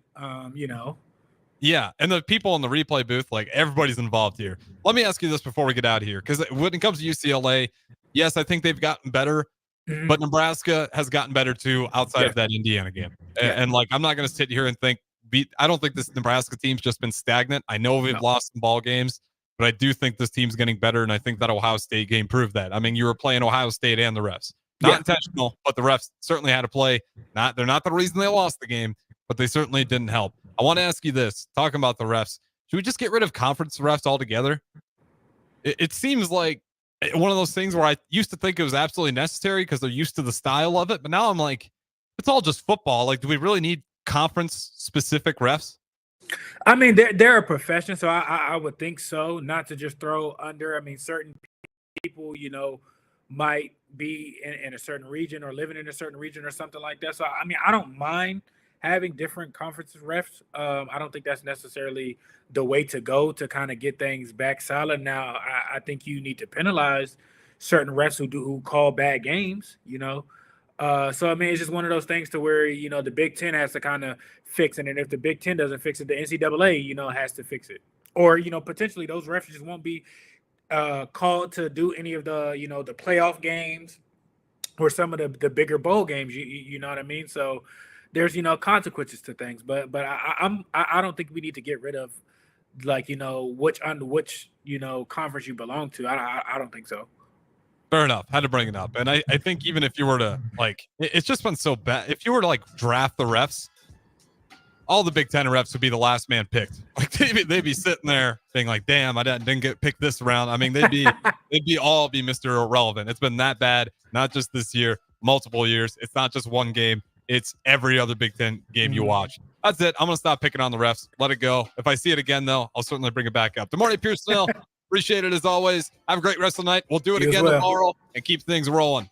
Yeah, and the people in the replay booth, like everybody's involved here. Let me ask you this before we get out of here, because when it comes to UCLA, yes, I think they've gotten better, but Nebraska has gotten better too outside of that Indiana game. And like, I'm not going to sit here and think I don't think this Nebraska team's just been stagnant. I know we've lost some ball games, but I do think this team's getting better, and I think that Ohio State game proved that. I mean, you were playing Ohio State and the refs. Not intentional, but the refs certainly had to play. They're not the reason they lost the game, but they certainly didn't help. I want to ask you this, talking about the refs, should we just get rid of conference refs altogether? It seems like one of those things where I used to think it was absolutely necessary because they're used to the style of it, but now I'm like, it's all just football. Like, do we really need conference-specific refs? I mean, they're a profession, so I would think so, not to just throw under. I mean, certain people, might be in a certain region or living in a certain region or something like that. So, I mean, I don't mind having different conferences refs. I don't think that's necessarily the way to go to kind of get things back solid. Now, I think you need to penalize certain refs who call bad games, So, I mean, it's just one of those things to where, the Big Ten has to kind of fix it. And if the Big Ten doesn't fix it, the NCAA, has to fix it. Or, potentially those refs just won't be called to do any of the the playoff games or some of the bigger bowl games. You know what I mean? So there's consequences to things, but I don't think we need to get rid of which conference you belong to. I don't think so. Fair enough. Had to bring it up. And I think even if you were to it's just been so bad. If you were to draft the refs, all the Big Ten refs would be the last man picked. They'd be sitting there being like, damn, I didn't get picked this round. I mean, they'd be Mr. Irrelevant. It's been that bad, not just this year, multiple years. It's not just one game. It's every other Big Ten game you watch. That's it. I'm going to stop picking on the refs. Let it go. If I see it again, though, I'll certainly bring it back up. Good morning, Pierson-El. Appreciate it as always. Have a great rest of the night. We'll do it again tomorrow and keep things rolling.